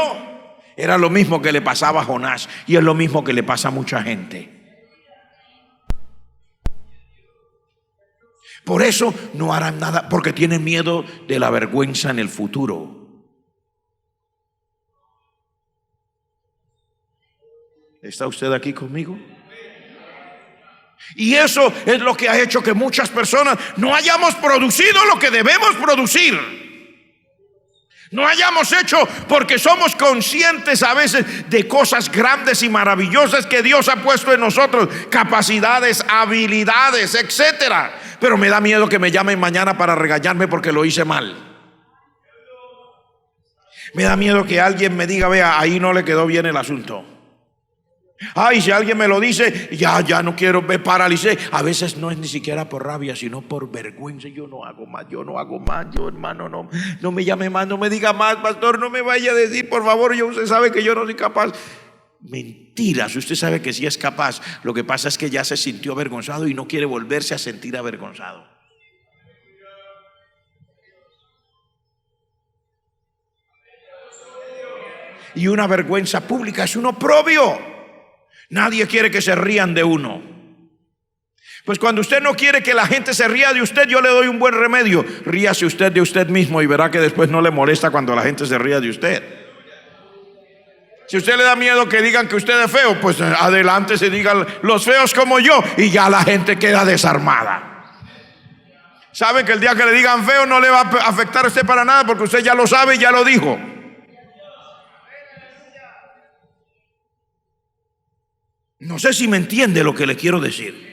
Era lo mismo que le pasaba a Jonás, y es lo mismo que le pasa a mucha gente. Por eso no harán nada, porque tienen miedo de la vergüenza en el futuro. ¿Está usted aquí conmigo? Y eso es lo que ha hecho que muchas personas no hayamos producido lo que debemos producir. No hayamos hecho porque somos conscientes a veces de cosas grandes y maravillosas que Dios ha puesto en nosotros, capacidades, habilidades, etcétera. Pero me da miedo que me llamen mañana para regañarme porque lo hice mal. Me da miedo que alguien me diga, vea, ahí no le quedó bien el asunto. Ay, si alguien me lo dice, ya no quiero, me paralicé. A veces no es ni siquiera por rabia, sino por vergüenza. Yo no hago más, yo hermano, no me llame más, no me diga más, pastor, no me vaya a decir, por favor, usted sabe que yo no soy capaz. Mentiras, usted sabe que sí es capaz. Lo que pasa es que ya se sintió avergonzado y no quiere volverse a sentir avergonzado. Y una vergüenza pública es un oprobio. Nadie quiere que se rían de uno. Pues cuando usted no quiere que la gente se ría de usted, yo le doy un buen remedio. Ríase usted de usted mismo y verá que después no le molesta cuando la gente se ría de usted. Si usted le da miedo que digan que usted es feo, pues adelante se digan los feos como yo y ya la gente queda desarmada. Sabe que el día que le digan feo no le va a afectar a usted para nada porque usted ya lo sabe y ya lo dijo. No sé si me entiende lo que le quiero decir.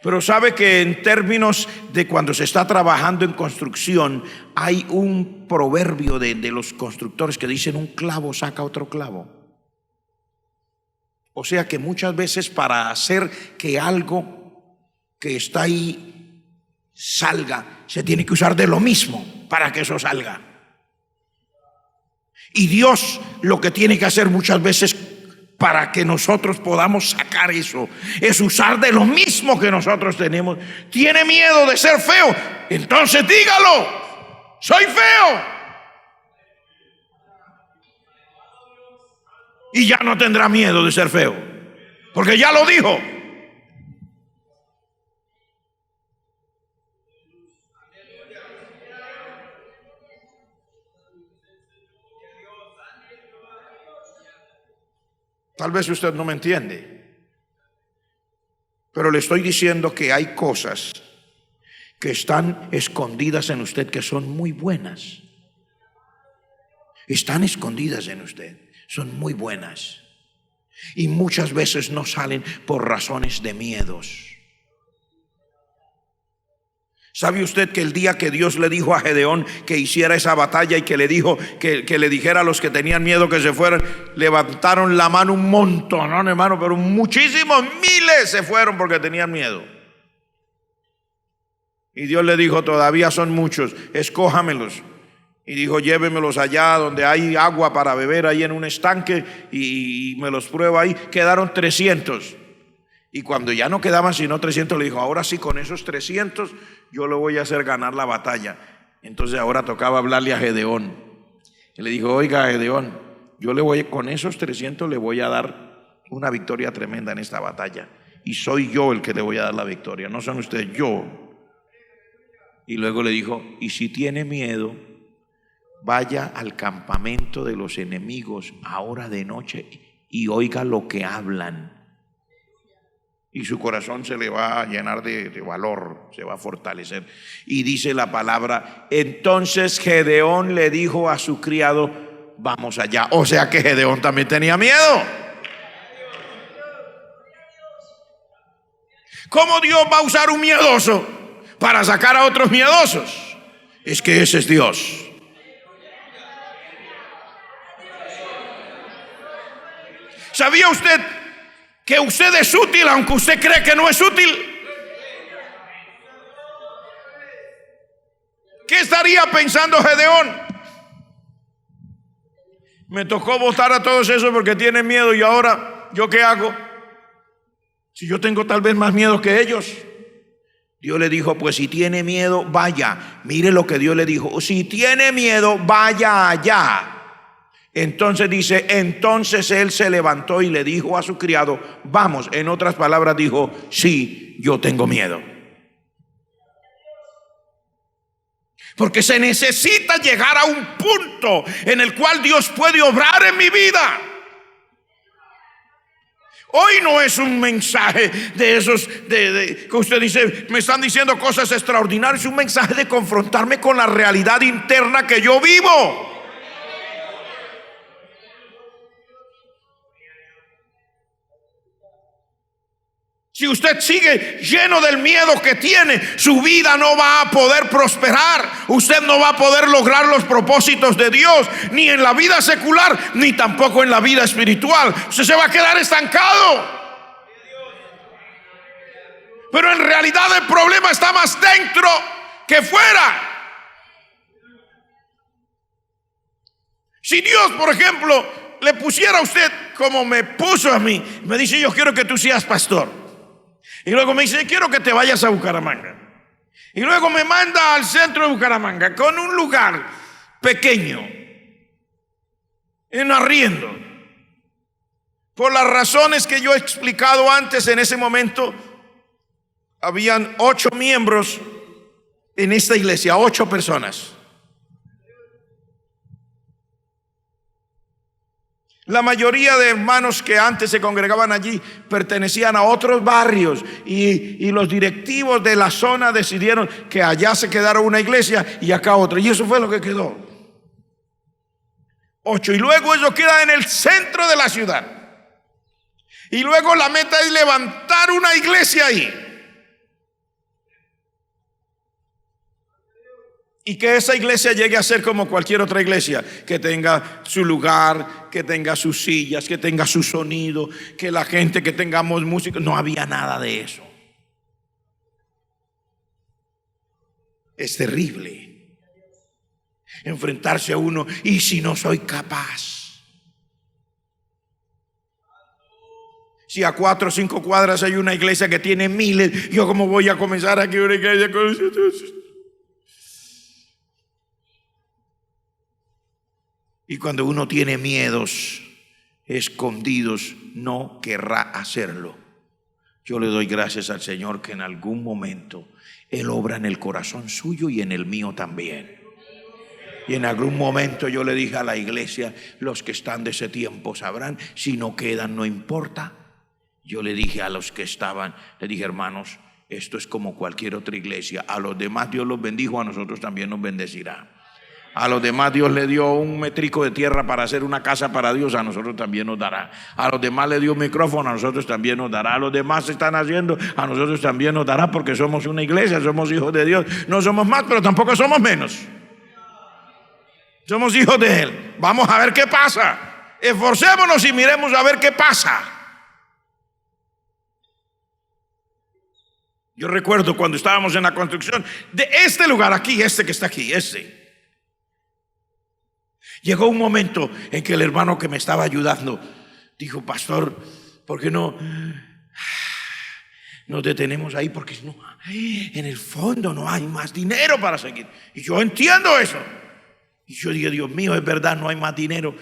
Pero sabe que en términos de cuando se está trabajando en construcción, hay un proverbio de los constructores que dicen: un clavo saca otro clavo. O sea que muchas veces para hacer que algo que está ahí salga, se tiene que usar de lo mismo para que eso salga. Y Dios lo que tiene que hacer muchas veces para que nosotros podamos sacar eso es usar de lo mismo que nosotros tenemos. ¿Tiene miedo de ser feo? Entonces dígalo: soy feo. Y ya no tendrá miedo de ser feo, porque ya lo dijo. Tal vez usted no me entiende, pero le estoy diciendo que hay cosas que están escondidas en usted que son muy buenas. Están escondidas en usted, son muy buenas. Y muchas veces no salen por razones de miedos. ¿Sabe usted que el día que Dios le dijo a Gedeón que hiciera esa batalla y que le dijo que le dijera a los que tenían miedo que se fueran, levantaron la mano un montón, no, hermano, pero muchísimos, miles se fueron porque tenían miedo? Y Dios le dijo: todavía son muchos, escójamelos. Y dijo: llévemelos allá donde hay agua para beber, ahí en un estanque, y me los pruebo ahí. Quedaron 300. Y cuando ya no quedaban sino 300, le dijo: ahora sí, con esos 300 yo le voy a hacer ganar la batalla. Entonces ahora tocaba hablarle a Gedeón. Y le dijo: oiga, Gedeón, con esos 300 le voy a dar una victoria tremenda en esta batalla. Y soy yo el que le voy a dar la victoria, no son ustedes, yo. Y luego le dijo: y si tiene miedo, vaya al campamento de los enemigos ahora de noche y oiga lo que hablan. Y su corazón se le va a llenar de valor, se va a fortalecer. Y dice la palabra: entonces Gedeón le dijo a su criado: vamos allá. O sea que Gedeón también tenía miedo. ¿Cómo Dios va a usar un miedoso para sacar a otros miedosos? Es que ese es Dios. ¿Sabía usted que usted es útil aunque usted cree que no es útil? ¿Qué estaría pensando Gedeón? Me tocó votar a todos esos porque tienen miedo, y ahora ¿yo qué hago? Si yo tengo tal vez más miedo que ellos. Dios le dijo: pues si tiene miedo, vaya. Mire lo que Dios le dijo: si tiene miedo, vaya allá. Entonces dice: entonces él se levantó y le dijo a su criado: vamos. En otras palabras dijo: sí, yo tengo miedo. Porque se necesita llegar a un punto en el cual Dios puede obrar en mi vida. Hoy no es un mensaje de esos que usted dice, me están diciendo cosas extraordinarias. Es un mensaje de confrontarme con la realidad interna que yo vivo. Si usted sigue lleno del miedo que tiene, su vida no va a poder prosperar. Usted no va a poder lograr los propósitos de Dios, ni en la vida secular, ni tampoco en la vida espiritual. Usted se va a quedar estancado. Pero en realidad el problema está más dentro que fuera. Si Dios, por ejemplo, le pusiera a usted como me puso a mí, me dice, yo quiero que tú seas pastor. Y luego me dice, quiero que te vayas a Bucaramanga. Y luego me manda al centro de Bucaramanga, con un lugar pequeño, en arriendo. Por las razones que yo he explicado antes, en ese momento, habían 8 miembros en esta iglesia, 8 personas. La mayoría de hermanos que antes se congregaban allí pertenecían a otros barrios y los directivos de la zona decidieron que allá se quedara una iglesia y acá otra, y eso fue lo que quedó. 8, y luego eso queda en el centro de la ciudad, y luego la meta es levantar una iglesia ahí y que esa iglesia llegue a ser como cualquier otra iglesia, que tenga su lugar, que tenga sus sillas, que tenga su sonido, que la gente, que tengamos música. No había nada de eso. Es terrible enfrentarse a uno, y si no soy capaz. Si a 4 o 5 cuadras hay una iglesia que tiene miles, yo cómo voy a comenzar aquí una iglesia con eso. Y cuando uno tiene miedos escondidos, no querrá hacerlo. Yo le doy gracias al Señor que en algún momento Él obra en el corazón suyo y en el mío también. Y en algún momento yo le dije a la iglesia, los que están de ese tiempo sabrán, si no quedan no importa. Yo le dije a los que estaban, le dije, hermanos, esto es como cualquier otra iglesia. A los demás Dios los bendijo, a nosotros también nos bendecirá. A los demás Dios le dio un metrico de tierra para hacer una casa para Dios, a nosotros también nos dará. A los demás le dio un micrófono, a nosotros también nos dará. A los demás están haciendo, a nosotros también nos dará, porque somos una iglesia, somos hijos de Dios. No somos más, pero tampoco somos menos. Somos hijos de Él. Vamos a ver qué pasa. Esforcémonos y miremos a ver qué pasa. Yo recuerdo cuando estábamos en la construcción de este lugar aquí, este que está aquí, llegó un momento en que el hermano que me estaba ayudando dijo, pastor, ¿por qué no nos detenemos ahí? Porque no, en el fondo no hay más dinero para seguir. Y yo entiendo eso. Y yo dije, Dios mío, es verdad, no hay más dinero.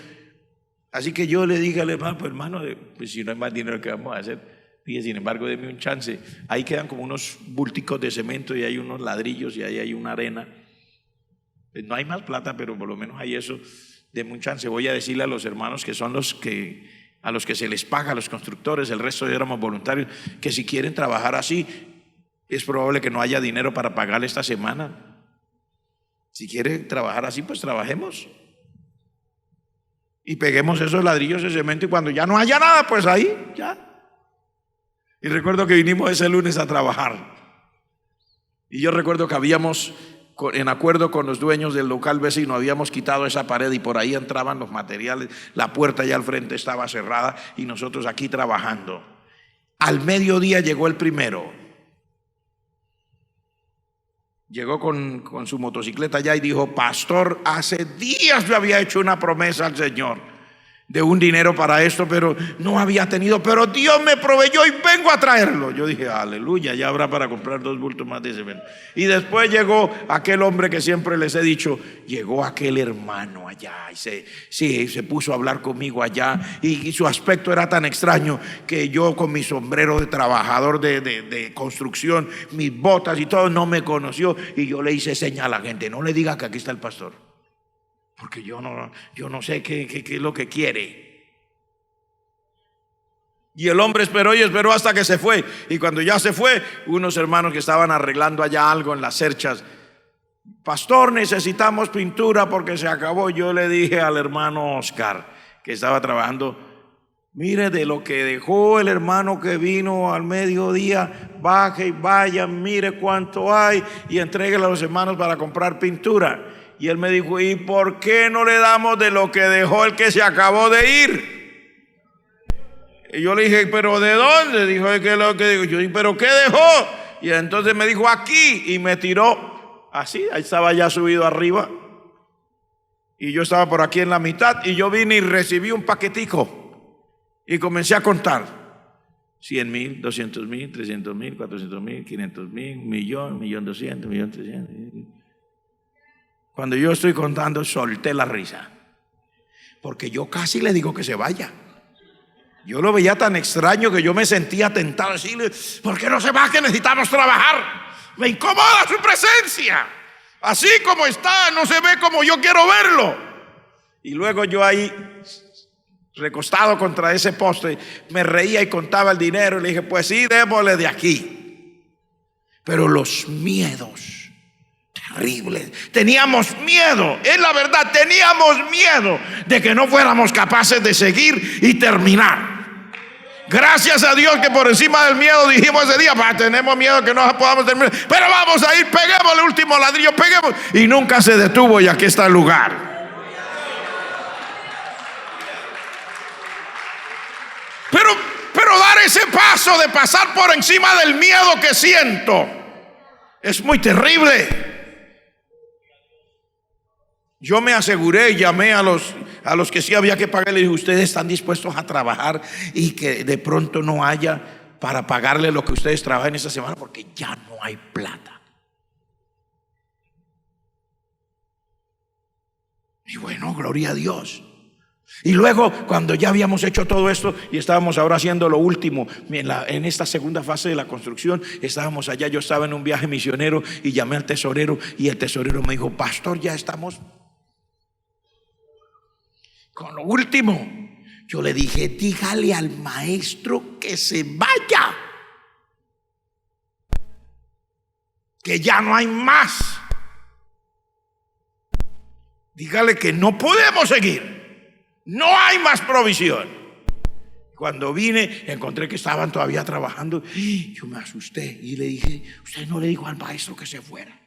Así que yo le dije al hermano, pues hermano, pues si no hay más dinero, ¿qué vamos a hacer? Dije, sin embargo, deme un chance. Ahí quedan como unos bulticos de cemento y hay unos ladrillos y ahí hay una arena. Pues no hay más plata, pero por lo menos hay eso. Deme un chance. Voy a decirle a los hermanos que son a los que se les paga, a los constructores, el resto éramos voluntarios, que si quieren trabajar así, es probable que no haya dinero para pagarle esta semana. Si quieren trabajar así, pues trabajemos. Y peguemos esos ladrillos de cemento y cuando ya no haya nada, pues ahí, ya. Y recuerdo que vinimos ese lunes a trabajar. Y yo recuerdo que habíamos, en acuerdo con los dueños del local vecino, habíamos quitado esa pared y por ahí entraban los materiales. La puerta allá al frente estaba cerrada y nosotros aquí trabajando. Al mediodía llegó el primero. Llegó con su motocicleta allá y dijo, pastor, hace días yo había hecho una promesa al Señor de un dinero para esto, pero no había tenido, pero Dios me proveyó y vengo a traerlo. Yo dije, aleluya, ya habrá para comprar 2 bultos más de cemento. Y después llegó aquel hombre que siempre les he dicho, llegó aquel hermano allá y se puso a hablar conmigo allá y su aspecto era tan extraño que yo con mi sombrero de trabajador de construcción, mis botas y todo, no me conoció y yo le hice señal a la gente, no le diga que aquí está el pastor. Porque yo no sé qué es lo que quiere. Y el hombre esperó y esperó hasta que se fue. Y cuando ya se fue, unos hermanos que estaban arreglando allá algo en las cerchas: pastor, necesitamos pintura porque se acabó. Yo le dije al hermano Oscar, que estaba trabajando: mire, de lo que dejó el hermano que vino al mediodía, baje y vaya, mire cuánto hay y entréguele a los hermanos para comprar pintura. Y él me dijo: ¿y por qué no le damos de lo que dejó el que se acabó de ir? Y yo le dije: ¿pero de dónde? Dijo: ¿qué es lo que digo? Yo dije: ¿pero qué dejó? Y entonces me dijo: aquí. Y me tiró así, ahí estaba ya subido arriba. Y yo estaba por aquí en la mitad. Y yo vine y recibí un paquetico. Y comencé a contar: 100,000, 200,000, 300,000, 400,000, 500,000, 1,000,000, 1,200,000, 1,300,000. Cuando yo estoy contando, solté la risa, porque yo casi le digo que se vaya. Yo lo veía tan extraño que yo me sentía tentado a decirle: ¿por qué no se va? Que necesitamos trabajar. Me incomoda su presencia. Así como está, no se ve como yo quiero verlo. Y luego yo ahí, recostado contra ese poste, me reía y contaba el dinero. Y le dije: pues sí, démosle de aquí. Pero los miedos terribles. Teníamos miedo, es la verdad, teníamos miedo de que no fuéramos capaces de seguir y terminar. Gracias a Dios que por encima del miedo dijimos ese día: tenemos miedo que no podamos terminar, pero vamos a ir, peguemos el último ladrillo, peguemos. Y nunca se detuvo, y aquí está el lugar. Pero dar ese paso de pasar por encima del miedo que siento es muy terrible. Yo me aseguré y llamé a los que sí había que pagar. Le dije: ¿ustedes están dispuestos a trabajar y que de pronto no haya para pagarle lo que ustedes trabajan esta semana? Porque ya no hay plata. Y bueno, gloria a Dios. Y luego, cuando ya habíamos hecho todo esto y estábamos ahora haciendo lo último en esta segunda fase de la construcción, estábamos allá. Yo estaba en un viaje misionero y llamé al tesorero, y el tesorero me dijo: pastor, ya estamos con lo último. Yo le dije: dígale al maestro que se vaya, que ya no hay más. Dígale que no podemos seguir, no hay más provisión. Cuando vine, encontré que estaban todavía trabajando. Yo me asusté y le dije: ¿usted no le dijo al maestro que se fuera?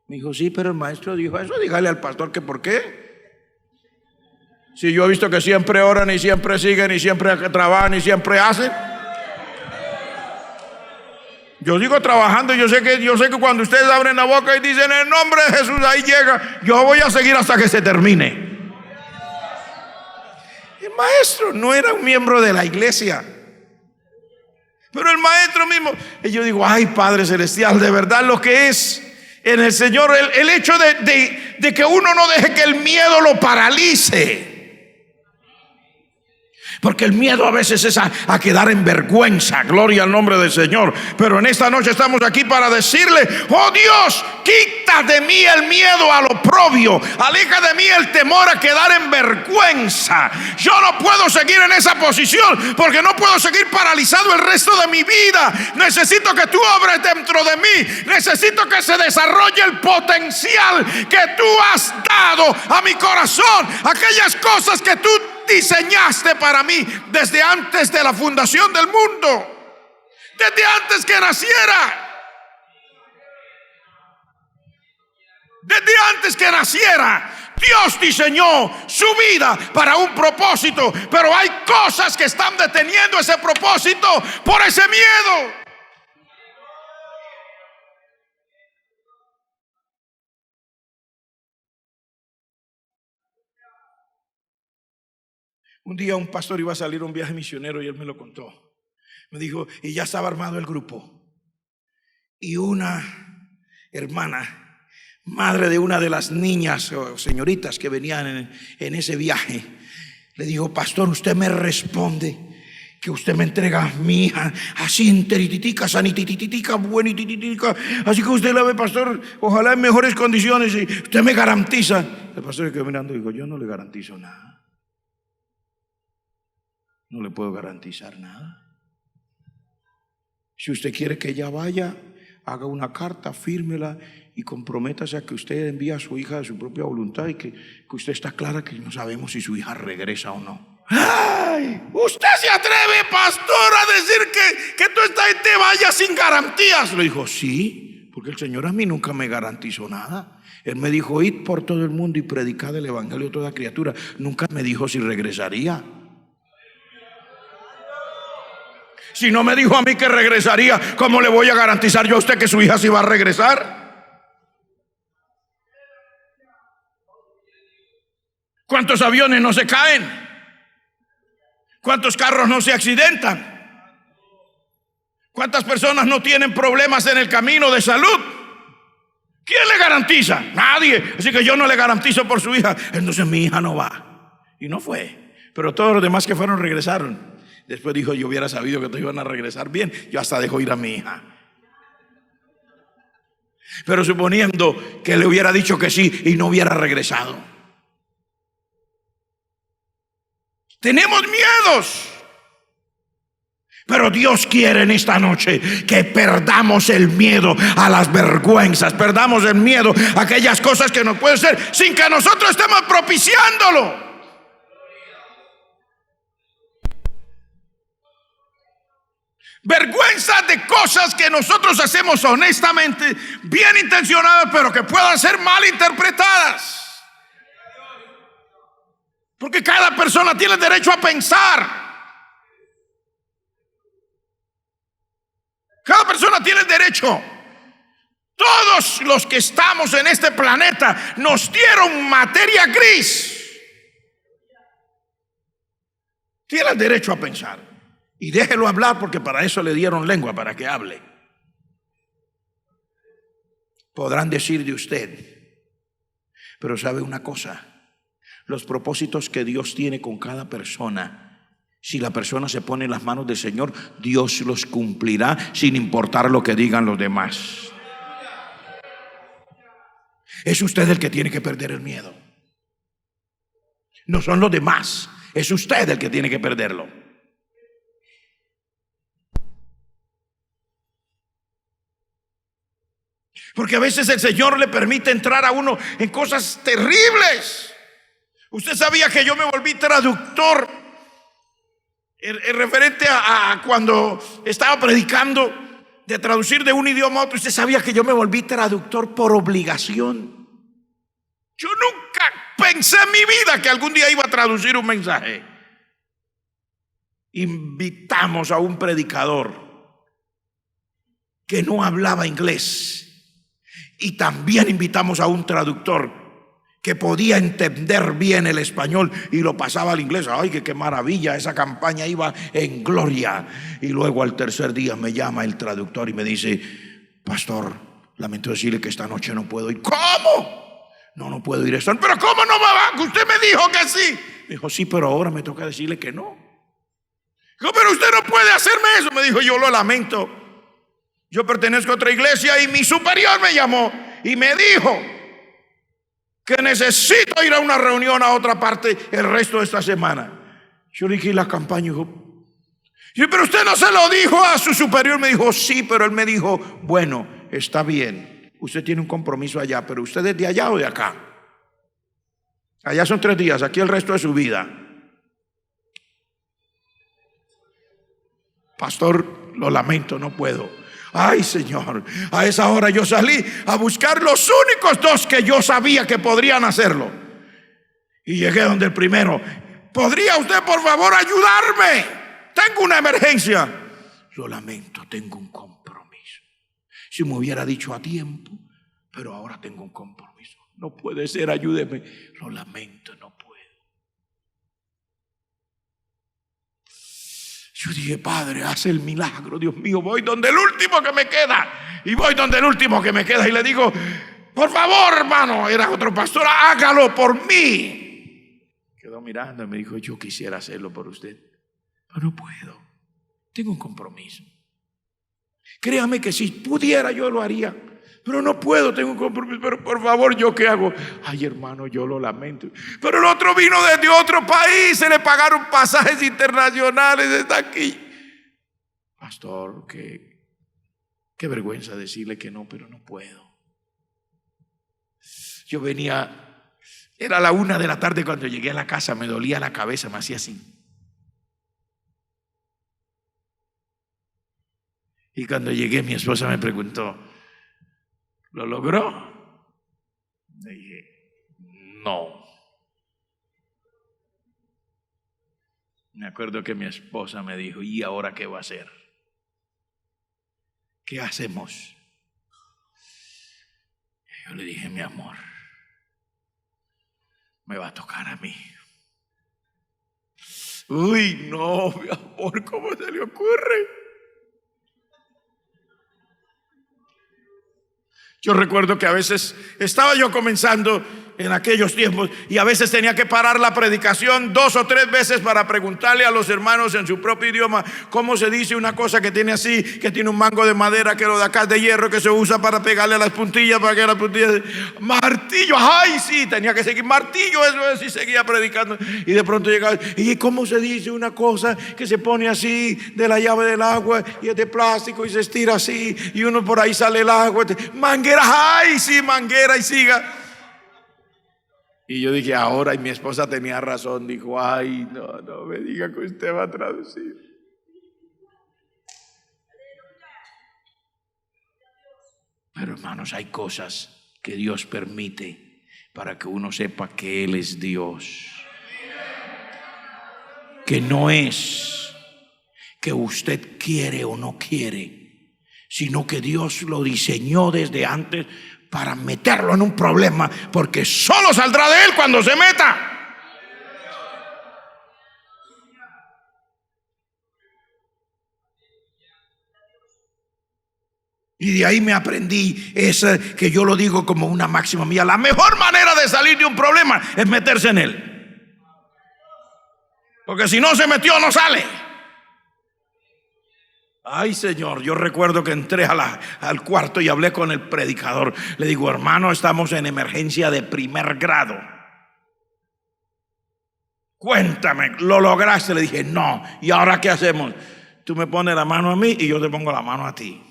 Me dijo: sí, pero el maestro dijo eso. Dígale al pastor que por qué. Si yo he visto que siempre oran y siempre siguen y siempre trabajan y siempre hacen. Yo sigo trabajando. Yo sé que cuando ustedes abren la boca y dicen: en el nombre de Jesús, ahí llega. Yo voy a seguir hasta que se termine. El maestro no era un miembro de la iglesia, pero el maestro mismo. Y yo digo: ay, Padre Celestial, de verdad lo que es en el Señor, el hecho de que uno no deje que el miedo lo paralice. Porque el miedo a veces es a quedar en vergüenza. Gloria al nombre del Señor. Pero en esta noche estamos aquí para decirle: oh Dios, quita de mí el miedo al oprobio, aleja de mí el temor a quedar en vergüenza. Yo no puedo seguir en esa posición, porque no puedo seguir paralizado el resto de mi vida. Necesito que tú obres dentro de mí. Necesito que se desarrolle el potencial que tú has dado a mi corazón. Aquellas cosas que tú diseñaste para mí desde antes de la fundación del mundo, desde antes que naciera. Desde antes que naciera, Dios diseñó su vida para un propósito, pero hay cosas que están deteniendo ese propósito por ese miedo. Un día un pastor iba a salir a un viaje misionero y él me lo contó. Me dijo: y ya estaba armado el grupo. Y una hermana, madre de una de las niñas o señoritas que venían en ese viaje, le dijo: pastor, usted me responde que usted me entrega a mi hija así enterititica, sanitititica, buenititica, así que usted la ve, pastor, ojalá en mejores condiciones, y usted me garantiza. El pastor se quedó mirando y dijo: yo no le garantizo nada. no le puedo garantizar nada. Si usted quiere que ella vaya, haga una carta, fírmela y comprométase a que usted envía a su hija de su propia voluntad y que usted está clara que no sabemos si su hija regresa o no. ¡Ay! ¿Usted se atreve, pastor, a decir que toda esta gente vaya sin garantías? Le dijo, sí, porque el Señor a mí nunca me garantizó nada. Él me dijo, id por todo el mundo y predicad el evangelio a toda criatura. Nunca me dijo si regresaría. Si no me dijo a mí que regresaría, ¿cómo le voy a garantizar yo a usted que su hija sí va a regresar? ¿Cuántos aviones no se caen? ¿Cuántos carros no se accidentan? ¿Cuántas personas no tienen problemas en el camino de salud? ¿Quién le garantiza? Nadie. Así que yo no le garantizo por su hija. Entonces mi hija no va. Y no fue. Pero todos los demás que fueron regresaron. Después dijo, yo hubiera sabido que te iban a regresar bien, yo hasta dejo ir a mi hija. Pero suponiendo que le hubiera dicho que sí y no hubiera regresado. Tenemos miedos. Pero Dios quiere en esta noche que perdamos el miedo a las vergüenzas, perdamos el miedo a aquellas cosas que nos pueden ser sin que nosotros estemos propiciándolo. Vergüenza de cosas que nosotros hacemos honestamente, bien intencionadas, pero que puedan ser mal interpretadas. Porque cada persona tiene derecho a pensar. Cada persona tiene derecho. Todos los que estamos en este planeta nos dieron materia gris. Tienen derecho a pensar. Y déjelo hablar, porque para eso le dieron lengua, para que hable. Podrán decir de usted, pero sabe una cosa, los propósitos que Dios tiene con cada persona, si la persona se pone en las manos del Señor, Dios los cumplirá sin importar lo que digan los demás. Es usted el que tiene que perder el miedo. No son los demás, es usted el que tiene que perderlo. Porque a veces el Señor le permite entrar a uno en cosas terribles. Usted sabía que yo me volví traductor en referente a cuando estaba predicando, de traducir de un idioma a otro. Usted sabía que yo me volví traductor por obligación. Yo nunca pensé en mi vida que algún día iba a traducir un mensaje. Invitamos a un predicador que no hablaba inglés. Y también invitamos a un traductor que podía entender bien el español y lo pasaba al inglés. Ay, qué maravilla, esa campaña iba en gloria. Y luego al tercer día me llama el traductor y me dice, pastor, lamento decirle que esta noche no puedo ir. ¿Cómo? No puedo ir esta noche. ¿Pero cómo no me va? Usted me dijo que sí. Me dijo, sí, pero ahora me toca decirle que no. Dijo, pero usted no puede hacerme eso. Me dijo, yo lo lamento. Yo pertenezco a otra iglesia y mi superior me llamó y me dijo que necesito ir a una reunión a otra parte el resto de esta semana. Yo le dije, la campaña, dijo, pero usted no se lo dijo a su superior. Me dijo, sí, pero él me dijo, bueno, está bien, usted tiene un compromiso allá, pero usted es de allá o de acá. Allá son 3 días, aquí el resto de su vida. Pastor, lo lamento, no puedo. Ay, Señor, a esa hora yo salí a buscar los únicos 2 que yo sabía que podrían hacerlo. Y llegué donde el primero. ¿Podría usted por favor ayudarme? Tengo una emergencia. Lo lamento, tengo un compromiso. Si me hubiera dicho a tiempo, pero ahora tengo un compromiso. No puede ser, ayúdeme. Lo lamento, no puedo. Yo dije, Padre, haz el milagro, Dios mío. Voy donde el último que me queda. Y voy donde el último que me queda. Y le digo, por favor, hermano, era otro pastor, hágalo por mí. Quedó mirando y me dijo, yo quisiera hacerlo por usted, pero no puedo. Tengo un compromiso. Créame que si pudiera yo lo haría. Pero no puedo, tengo un compromiso. Pero por favor, ¿yo qué hago? Ay, hermano, yo lo lamento. Pero el otro vino desde otro país, se le pagaron pasajes internacionales, está aquí. Pastor, qué vergüenza decirle que no, pero no puedo. Yo venía, era la 1 de la tarde cuando llegué a la casa, me dolía la cabeza, me hacía así. Y cuando llegué, mi esposa me preguntó, ¿lo logró? Le dije, no. Me acuerdo que mi esposa me dijo, ¿y ahora qué va a hacer? ¿Qué hacemos? Yo le dije, mi amor, me va a tocar a mí. Uy, no, mi amor, ¿cómo se le ocurre? Yo recuerdo que a veces estaba yo comenzando en aquellos tiempos y a veces tenía que parar la predicación 2 o 3 veces para preguntarle a los hermanos en su propio idioma cómo se dice una cosa que tiene así, que tiene un mango de madera, que lo de acá es de hierro, que se usa para pegarle a las puntillas, para que las puntillas, martillo, ay sí, tenía que seguir martillo, eso es, y seguía predicando y de pronto llegaba, y cómo se dice una cosa que se pone así de la llave del agua y es de plástico y se estira así y uno por ahí sale el agua, manguera, ay sí, manguera y siga. Y yo dije, ahora, y mi esposa tenía razón, dijo, ay, no me diga que usted va a traducir. Pero hermanos, hay cosas que Dios permite para que uno sepa que Él es Dios. Que no es que usted quiere o no quiere, sino que Dios lo diseñó desde antes para meterlo en un problema, porque solo saldrá de él cuando se meta. Y de ahí me aprendí esa, que yo lo digo como una máxima mía: la mejor manera de salir de un problema es meterse en él, porque si no se metió no sale. Ay, Señor, yo recuerdo que entré al cuarto y hablé con el predicador. Le digo, hermano, estamos en emergencia de primer grado. Cuéntame, ¿lo lograste? Le dije, no. ¿Y ahora qué hacemos? Tú me pones la mano a mí y yo te pongo la mano a ti.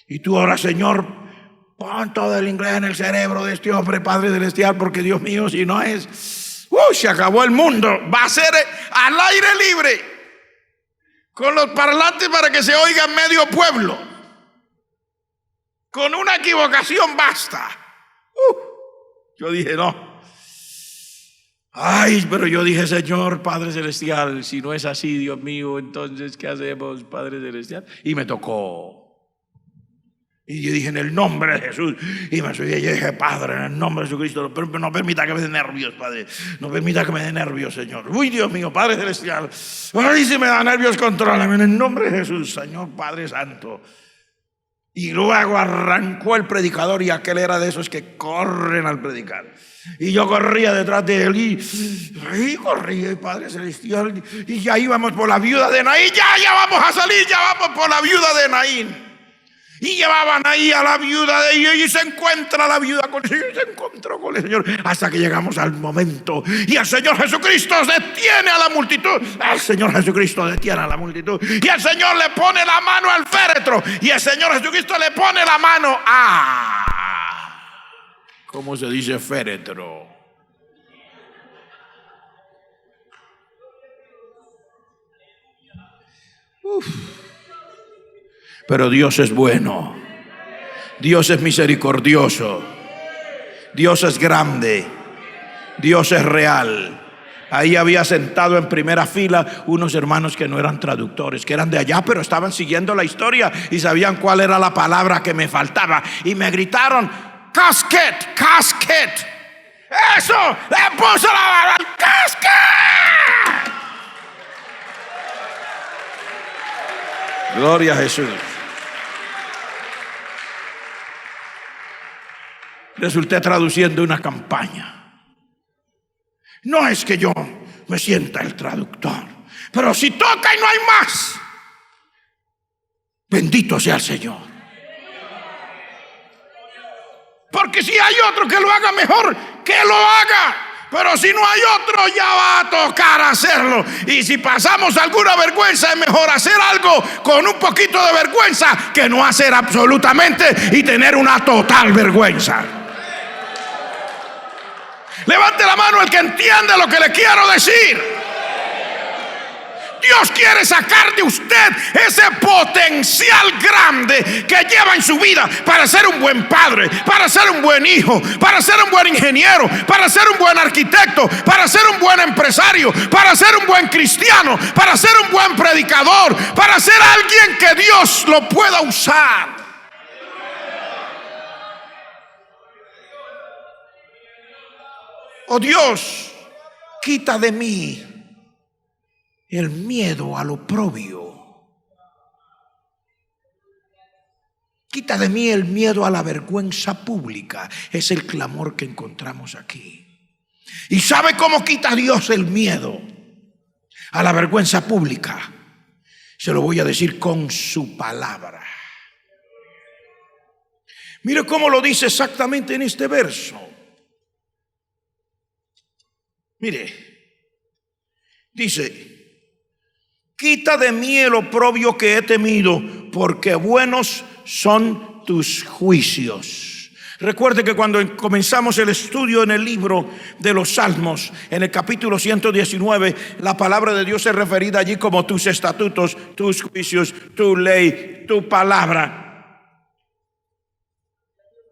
Y tú ahora, Señor, pon todo el inglés en el cerebro de este hombre, Padre Celestial, porque Dios mío, si no es... se acabó el mundo. Va a ser al aire libre, con los parlantes para que se oiga en medio pueblo. Con una equivocación basta. Yo dije, no. Ay, pero yo dije, Señor, Padre Celestial, si no es así, Dios mío, entonces ¿qué hacemos, Padre Celestial? Y me tocó. Y yo dije, en el nombre de Jesús. Y me subí y yo dije, Padre, en el nombre de Jesucristo, no permita que me dé nervios, Padre. No permita que me dé nervios, Señor. Uy, Dios mío, Padre Celestial. Ay, si me da nervios, contrólame en el nombre de Jesús, Señor Padre Santo. Y luego arrancó el predicador, y aquel era de esos que corren al predicar. Y yo corría detrás de él y corría, Padre Celestial. Y ya íbamos por la viuda de Naín. Ya vamos a salir, ya vamos por la viuda de Naín. Y llevaban ahí a la viuda de ellos, y se encuentra la viuda con el Señor, y se encontró con el Señor, hasta que llegamos al momento, y el Señor Jesucristo detiene a la multitud. El Señor Jesucristo detiene a la multitud, y el Señor le pone la mano al féretro, y el Señor Jesucristo le pone la mano a... ¿Cómo se dice féretro? Pero Dios es bueno, Dios es misericordioso, Dios es grande, Dios es real. Ahí había sentado en primera fila unos hermanos que no eran traductores, que eran de allá, pero estaban siguiendo la historia y sabían cuál era la palabra que me faltaba. Y me gritaron, casket, casket. Eso, le puso la palabra al casket. Gloria a Jesús. Resulté traduciendo una campaña. No es que yo me sienta el traductor, pero si toca y no hay más, Bendito sea el Señor. Porque si hay otro que lo haga mejor, que lo haga. Pero si no hay otro, ya va a tocar hacerlo. Y si pasamos alguna vergüenza, es mejor hacer algo con un poquito de vergüenza que no hacer absolutamente y tener una total vergüenza. Levante la mano el que entiende lo que le quiero decir. Dios quiere sacar de usted ese potencial grande que lleva en su vida para ser un buen padre, para ser un buen hijo, para ser un buen ingeniero, para ser un buen arquitecto, para ser un buen empresario, para ser un buen cristiano, para ser un buen predicador, para ser alguien que Dios lo pueda usar. Oh Dios, quita de mí el miedo al oprobio. Quita de mí el miedo a la vergüenza pública. Es el clamor que encontramos aquí. ¿Y sabe cómo quita Dios el miedo a la vergüenza pública? Se lo voy a decir con su palabra. Mire cómo lo dice exactamente en este verso. Mire, dice: quita de mí el oprobio que he temido, porque buenos son tus juicios. Recuerde que cuando comenzamos el estudio en el libro de los Salmos, en el capítulo 119, la palabra de Dios es referida allí como tus estatutos, tus juicios, tu ley, tu palabra.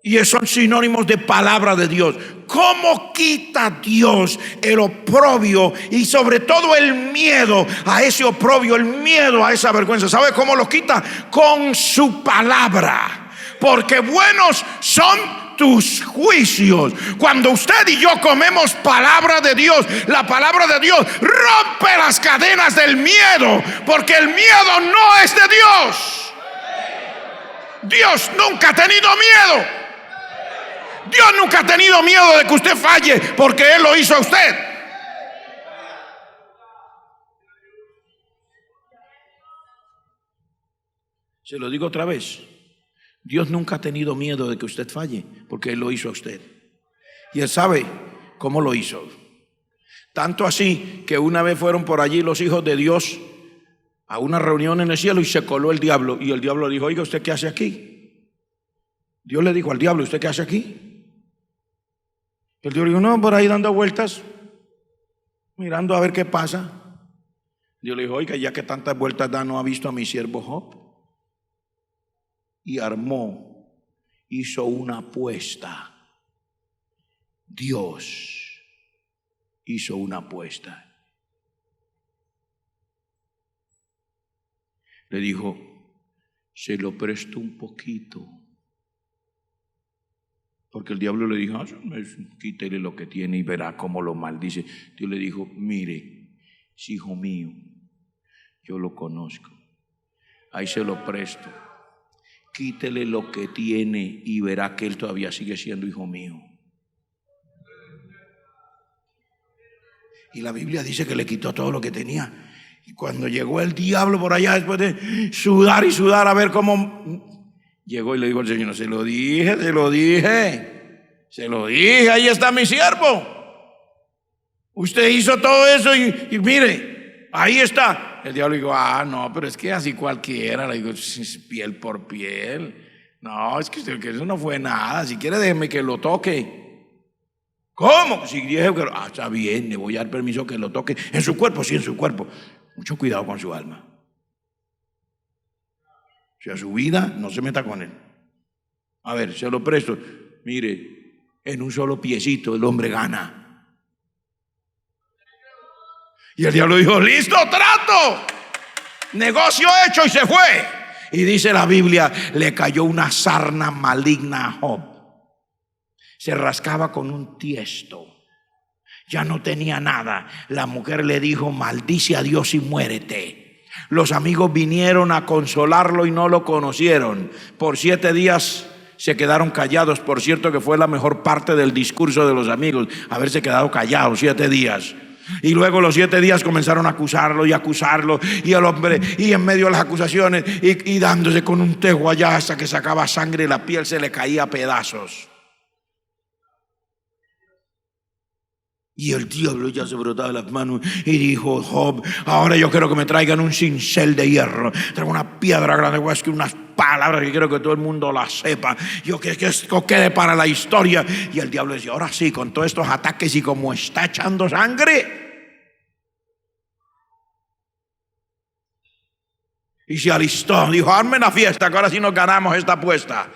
Y son sinónimos de palabra de Dios. ¿Cómo quita Dios el oprobio y sobre todo el miedo a ese oprobio, el miedo a esa vergüenza? ¿Sabe cómo lo quita? Con su palabra. Porque buenos son tus juicios. Cuando usted y yo comemos palabra de Dios, la palabra de Dios rompe las cadenas del miedo, porque el miedo no es de Dios. Dios nunca ha tenido miedo. Dios nunca ha tenido miedo de que usted falle, porque Él lo hizo a usted. Se lo digo otra vez: Dios nunca ha tenido miedo de que usted falle, porque Él lo hizo a usted. Y Él sabe cómo lo hizo. Tanto así que una vez fueron por allí los hijos de Dios a una reunión en el cielo y se coló el diablo. Y el diablo dijo: oiga, ¿usted qué hace aquí? Dios le dijo al diablo: ¿usted qué hace aquí? El diablo dijo: no, por ahí dando vueltas, mirando a ver qué pasa. Dios le dijo: oiga, ya que tantas vueltas da, ¿no ha visto a mi siervo Job? Y armó, hizo una apuesta. Dios hizo una apuesta. Le dijo: se lo presto un poquito. Porque el diablo le dijo: quítele lo que tiene y verá cómo lo maldice. Dios le dijo: mire, es hijo mío, yo lo conozco, ahí se lo presto. Quítele lo que tiene y verá que él todavía sigue siendo hijo mío. Y la Biblia dice que le quitó todo lo que tenía. Y cuando llegó el diablo por allá, después de sudar y sudar a ver cómo... Llegó y le dijo al Señor: se lo dije, ahí está mi siervo. Usted hizo todo eso y mire, ahí está. El diablo dijo: no, pero es que así cualquiera. Le digo: piel por piel. No, es que eso no fue nada. Si quiere, déjeme que lo toque. ¿Cómo? Si dije que está bien, le voy a dar permiso que lo toque. En su cuerpo, sí, en su cuerpo. Mucho cuidado con su alma. O sea, su vida, no se meta con él. A ver, se lo presto. Mire, en un solo piecito el hombre gana. Y el diablo dijo: listo, trato. Negocio hecho, y se fue. Y dice la Biblia: le cayó una sarna maligna a Job. Se rascaba con un tiesto. Ya no tenía nada. La mujer le dijo: maldice a Dios y muérete. Los amigos vinieron a consolarlo y no lo conocieron. Por 7 días se quedaron callados. Por cierto que fue la mejor parte del discurso de los amigos, haberse quedado callados 7 días. Y luego los 7 días comenzaron a acusarlo y acusarlo, y el hombre, y en medio de las acusaciones, y dándose con un tejo allá hasta que sacaba sangre y la piel se le caía a pedazos. Y el diablo ya se brotaba las manos y dijo: Job, ahora yo quiero que me traigan un cincel de hierro, traigan una piedra grande, voy a escribir unas palabras que quiero que todo el mundo las sepa, yo quiero que esto quede para la historia. Y el diablo decía: ahora sí, con todos estos ataques y como está echando sangre. Y se alistó, dijo: hazme una fiesta, que ahora sí nos ganamos esta apuesta.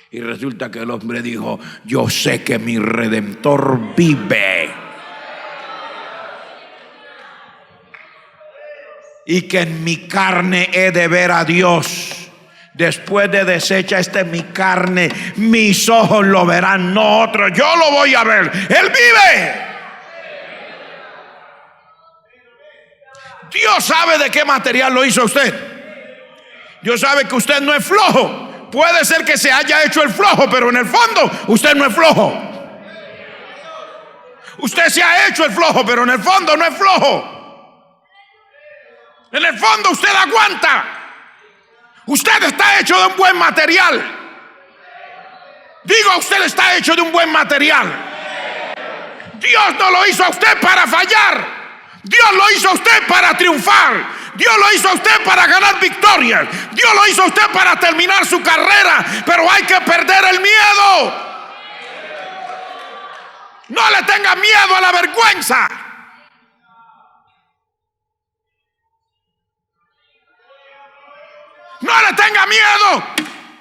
Y resulta que el hombre dijo: yo sé que mi Redentor vive, y que en mi carne he de ver a Dios. Después de deshecha mi carne, mis ojos lo verán, no otro. Yo lo voy a ver. Él vive. Dios sabe de qué material lo hizo usted. Dios sabe que usted no es flojo. Puede ser que se haya hecho el flojo, pero en el fondo usted no es flojo. Usted se ha hecho el flojo, pero en el fondo no es flojo. En el fondo usted aguanta. Usted está hecho de un buen material. Digo, usted está hecho de un buen material. Dios no lo hizo a usted para fallar. Dios lo hizo a usted para triunfar. Dios lo hizo a usted para ganar victorias. Dios lo hizo a usted para terminar su carrera. Pero hay que perder el miedo. No le tenga miedo a la vergüenza. No le tenga miedo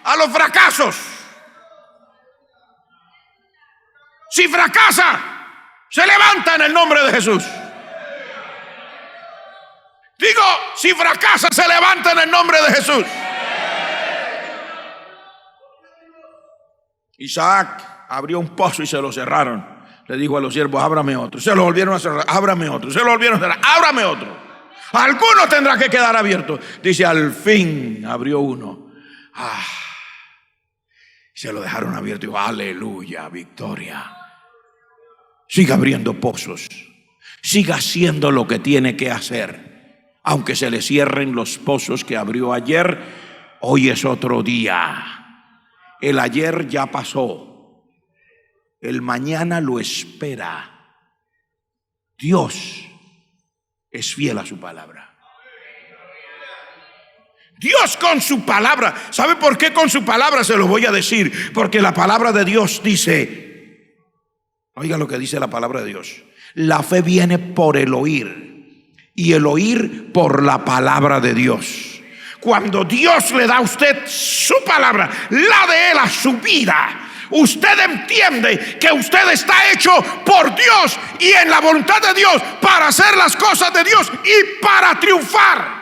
a los fracasos. Si fracasa, se levanta en el nombre de Jesús. Digo, si fracasa, se levanta en el nombre de Jesús. Isaac abrió un pozo y se lo cerraron. Le dijo a los siervos: ábrame otro. Se lo volvieron a cerrar. Ábrame otro. Se lo volvieron a cerrar. Ábrame otro. Alguno tendrá que quedar abierto. Dice: al fin abrió uno. Se lo dejaron abierto. Y dijo: aleluya, victoria. Siga abriendo pozos. Siga haciendo lo que tiene que hacer. Aunque se le cierren los pozos que abrió ayer, hoy es otro día. El ayer ya pasó. El mañana lo espera. Dios es fiel a su palabra. Dios con su palabra. ¿Sabe por qué con su palabra? Se lo voy a decir. Porque la palabra de Dios dice, oiga lo que dice la palabra de Dios: la fe viene por el oír, y el oír por la palabra de Dios. Cuando Dios le da a usted su palabra, la de Él a su vida, usted entiende que usted está hecho por Dios y en la voluntad de Dios para hacer las cosas de Dios y para triunfar.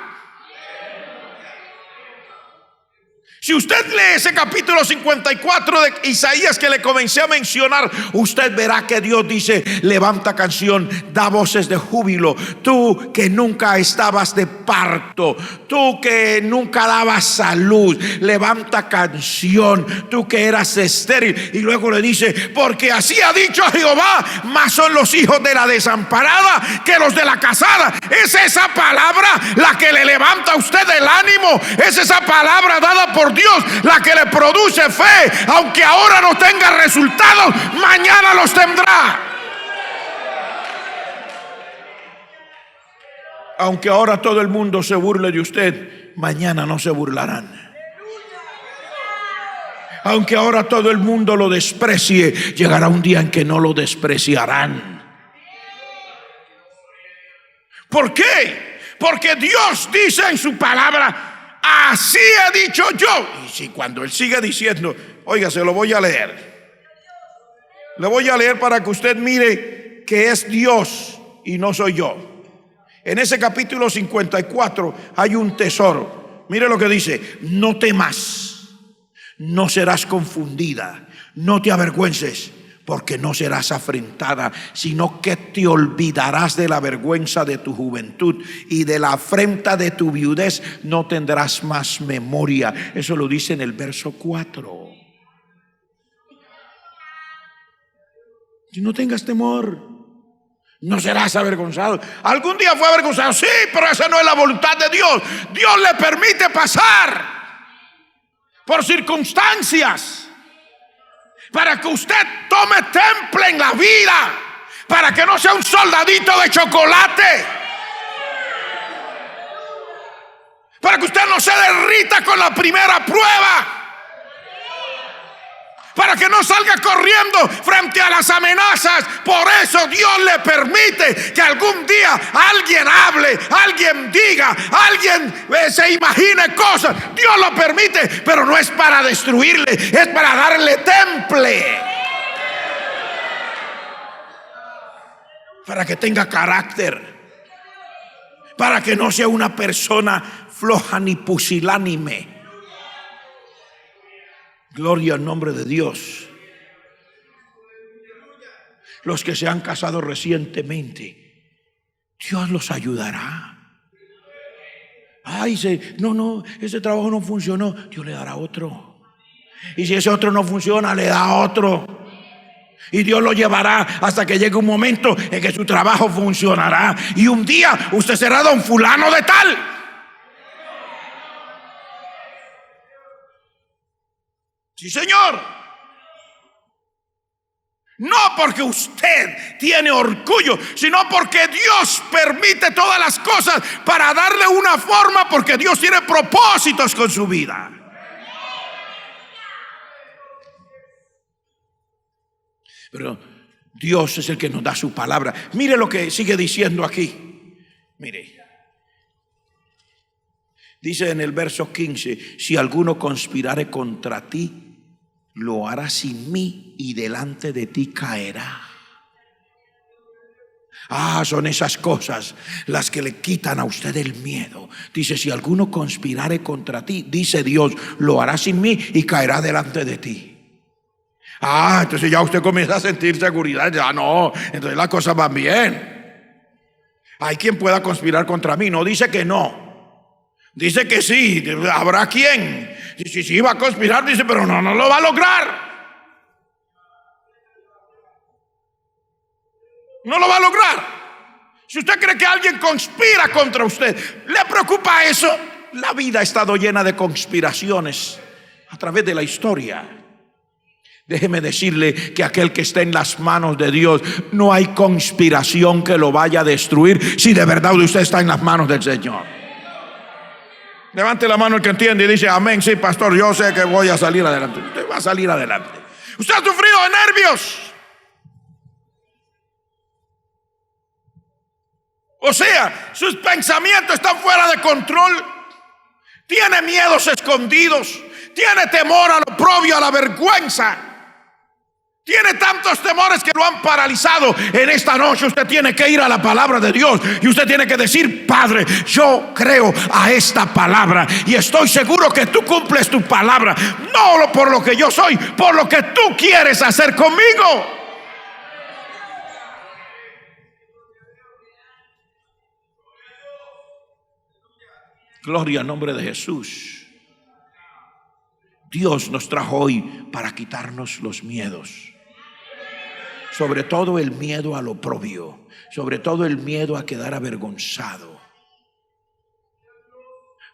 Si usted lee ese capítulo 54 de Isaías que le comencé a mencionar, usted verá que Dios dice: levanta canción, da voces de júbilo, tú que nunca estabas de parto, tú que nunca dabas salud, levanta canción, tú que eras estéril. Y luego le dice: porque así ha dicho Jehová, más son los hijos de la desamparada que los de la casada. Es esa palabra la que le levanta a usted el ánimo. Es esa palabra dada por Dios la que le produce fe. Aunque ahora no tenga resultados, mañana los tendrá. Aunque ahora todo el mundo se burle de usted, mañana no se burlarán. Aunque ahora todo el mundo lo desprecie, llegará un día en que no lo despreciarán. ¿Por qué? Porque Dios dice en su palabra: así he dicho yo. Y si cuando Él sigue diciendo, oiga, se lo voy a leer. Le voy a leer para que usted mire que es Dios y no soy yo. En ese capítulo 54 hay un tesoro. Mire lo que dice: no temas, no serás confundida, no te avergüences, porque no serás afrentada, sino que te olvidarás de la vergüenza de tu juventud, y de la afrenta de tu viudez no tendrás más memoria. Eso lo dice en el verso 4. No tengas temor, No serás avergonzado. Algún día fue avergonzado, sí, pero esa no es la voluntad de Dios. Dios le permite pasar por circunstancias para que usted tome temple en la vida, para que no sea un soldadito de chocolate, para que usted no se derrita con la primera prueba, para que no salga corriendo frente a las amenazas. Por eso Dios le permite que algún día alguien hable, alguien diga, alguien se imagine cosas. Dios lo permite, pero no es para destruirle, es para darle temple, para que tenga carácter, para que no sea una persona floja ni pusilánime. Gloria al nombre de Dios. Los que se han casado recientemente, Dios los ayudará. Ay, no, ese trabajo no funcionó, Dios le dará otro. Y si ese otro no funciona, le da otro. Y Dios lo llevará hasta que llegue un momento en que su trabajo funcionará. Y un día usted será don fulano de tal. Sí, señor. No porque usted tiene orgullo, sino porque Dios permite todas las cosas para darle una forma, porque Dios tiene propósitos con su vida. Pero Dios es el que nos da su palabra. Mire lo que sigue diciendo aquí. Mire. Dice en el verso 15: si alguno conspirare contra ti, lo hará sin mí, y delante de ti caerá. Son esas cosas las que le quitan a usted el miedo. Dice: si alguno conspirare contra ti, dice Dios, lo hará sin mí y caerá delante de ti. Entonces ya usted comienza a sentir seguridad. Ya no, entonces las cosas van bien. Hay quien pueda conspirar contra mí. No dice que no, dice que sí. Habrá quien sí va a conspirar, dice, pero no lo va a lograr. No lo va a lograr. Si usted cree que alguien conspira contra usted, ¿le preocupa eso? La vida ha estado llena de conspiraciones a través de la historia. Déjeme decirle que aquel que está en las manos de Dios, no hay conspiración que lo vaya a destruir, si de verdad usted está en las manos del Señor. Levante la mano el que entiende y dice: amén, sí, pastor, yo sé que voy a salir adelante. Usted va a salir adelante. Usted ha sufrido de nervios, o sea, sus pensamientos están fuera de control. Tiene miedos escondidos, tiene temor al oprobio, a la vergüenza. Tiene tantos temores que lo han paralizado. En esta noche usted tiene que ir a la palabra de Dios y usted tiene que decir: Padre, yo creo a esta palabra y estoy seguro que tú cumples tu palabra, no por lo que yo soy, por lo que tú quieres hacer conmigo. Gloria al nombre de Jesús. Dios nos trajo hoy para quitarnos los miedos. Sobre todo el miedo al oprobio, sobre todo el miedo a quedar avergonzado.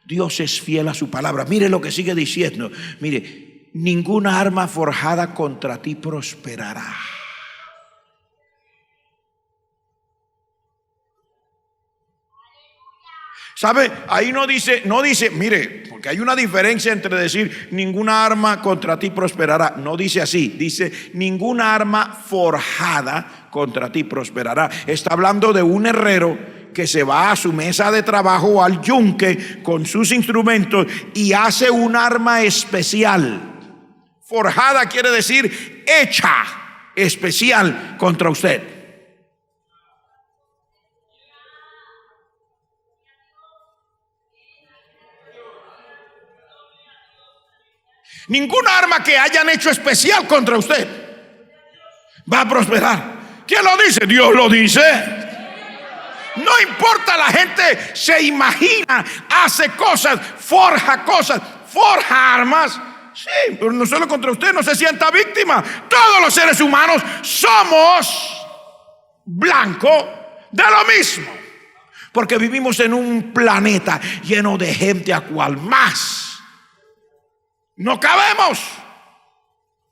Dios es fiel a su palabra. Mire lo que sigue diciendo. Mire: ninguna arma forjada contra ti prosperará. ¿Sabe? Ahí no dice, mire, porque hay una diferencia entre decir ninguna arma contra ti prosperará. No dice así, dice ninguna arma forjada contra ti prosperará. Está hablando de un herrero que se va a su mesa de trabajo o al yunque con sus instrumentos y hace un arma especial. Forjada quiere decir hecha especial contra usted. Ninguna arma que hayan hecho especial contra usted va a prosperar. ¿Quién lo dice? Dios lo dice. No importa, la gente se imagina, hace cosas, forja armas. Sí, pero no solo contra usted, no se sienta víctima. Todos los seres humanos somos blanco de lo mismo. Porque vivimos en un planeta lleno de gente a cual más no cabemos.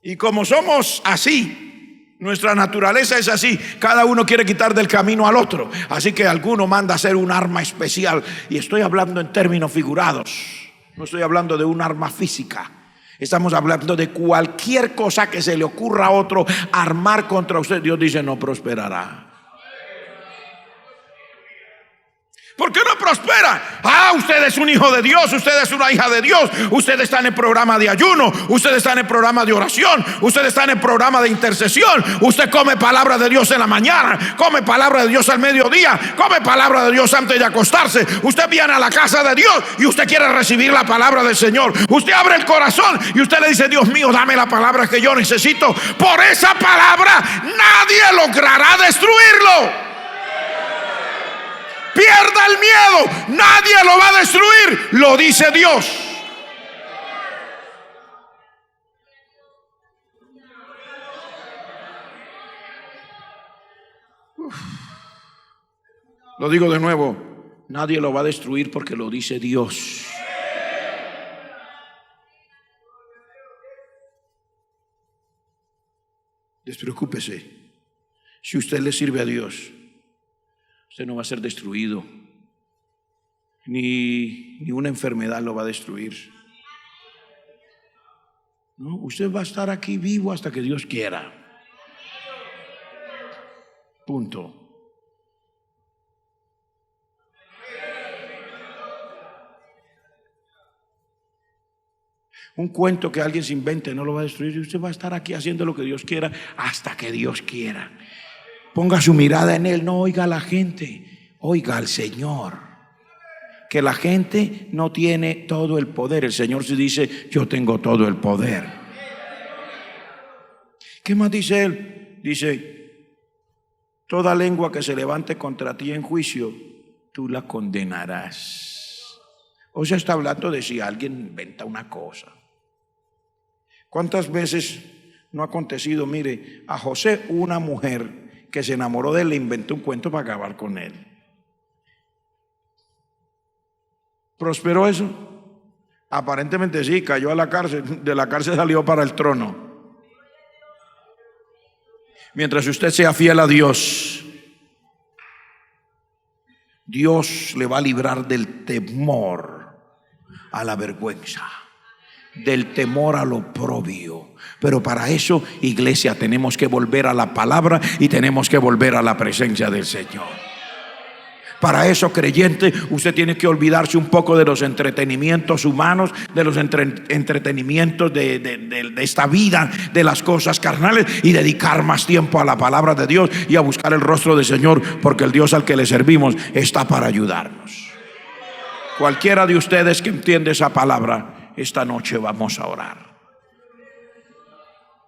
Y como somos así, nuestra naturaleza es así, cada uno quiere quitar del camino al otro. Así que alguno manda a hacer un arma especial. Y estoy hablando en términos figurados, no estoy hablando de un arma física. Estamos hablando de cualquier cosa que se le ocurra a otro armar contra usted. Dios dice: no prosperará. ¿Por qué no prospera? Usted es un hijo de Dios, usted es una hija de Dios, usted está en el programa de ayuno, usted está en el programa de oración, usted está en el programa de intercesión, usted come palabra de Dios en la mañana, come palabra de Dios al mediodía, come palabra de Dios antes de acostarse. Usted viene a la casa de Dios y usted quiere recibir la palabra del Señor. Usted abre el corazón y usted le dice: Dios mío, dame la palabra que yo necesito. Por esa palabra nadie logrará destruirlo. Pierda el miedo, nadie lo va a destruir, lo dice Dios. Lo digo de nuevo: nadie lo va a destruir porque lo dice Dios. Despreocúpese. Si usted le sirve a Dios, usted no va a ser destruido, ni una enfermedad lo va a destruir. No, usted va a estar aquí vivo hasta que Dios quiera. Punto. Un cuento que alguien se invente no lo va a destruir. Usted va a estar aquí haciendo lo que Dios quiera hasta que Dios quiera. Ponga su mirada en Él, no oiga a la gente, oiga al Señor. Que la gente no tiene todo el poder. El Señor sí dice: yo tengo todo el poder. ¿Qué más dice Él? Dice: toda lengua que se levante contra ti en juicio, tú la condenarás. O sea, está hablando de si alguien inventa una cosa. ¿Cuántas veces no ha acontecido? Mire, a José, una mujer que se enamoró de él, le inventó un cuento para acabar con él. ¿Prosperó eso? Aparentemente sí, cayó a la cárcel, de la cárcel salió para el trono. Mientras usted sea fiel a Dios, Dios le va a librar del temor a la vergüenza, del temor al oprobio. Pero para eso, iglesia, tenemos que volver a la palabra y tenemos que volver a la presencia del Señor. Para eso, creyente, usted tiene que olvidarse un poco de los entretenimientos humanos, de los entretenimientos de esta vida, de las cosas carnales, y dedicar más tiempo a la palabra de Dios y a buscar el rostro del Señor, porque el Dios al que le servimos está para ayudarnos. Cualquiera de ustedes que entiende esa palabra, esta noche vamos a orar.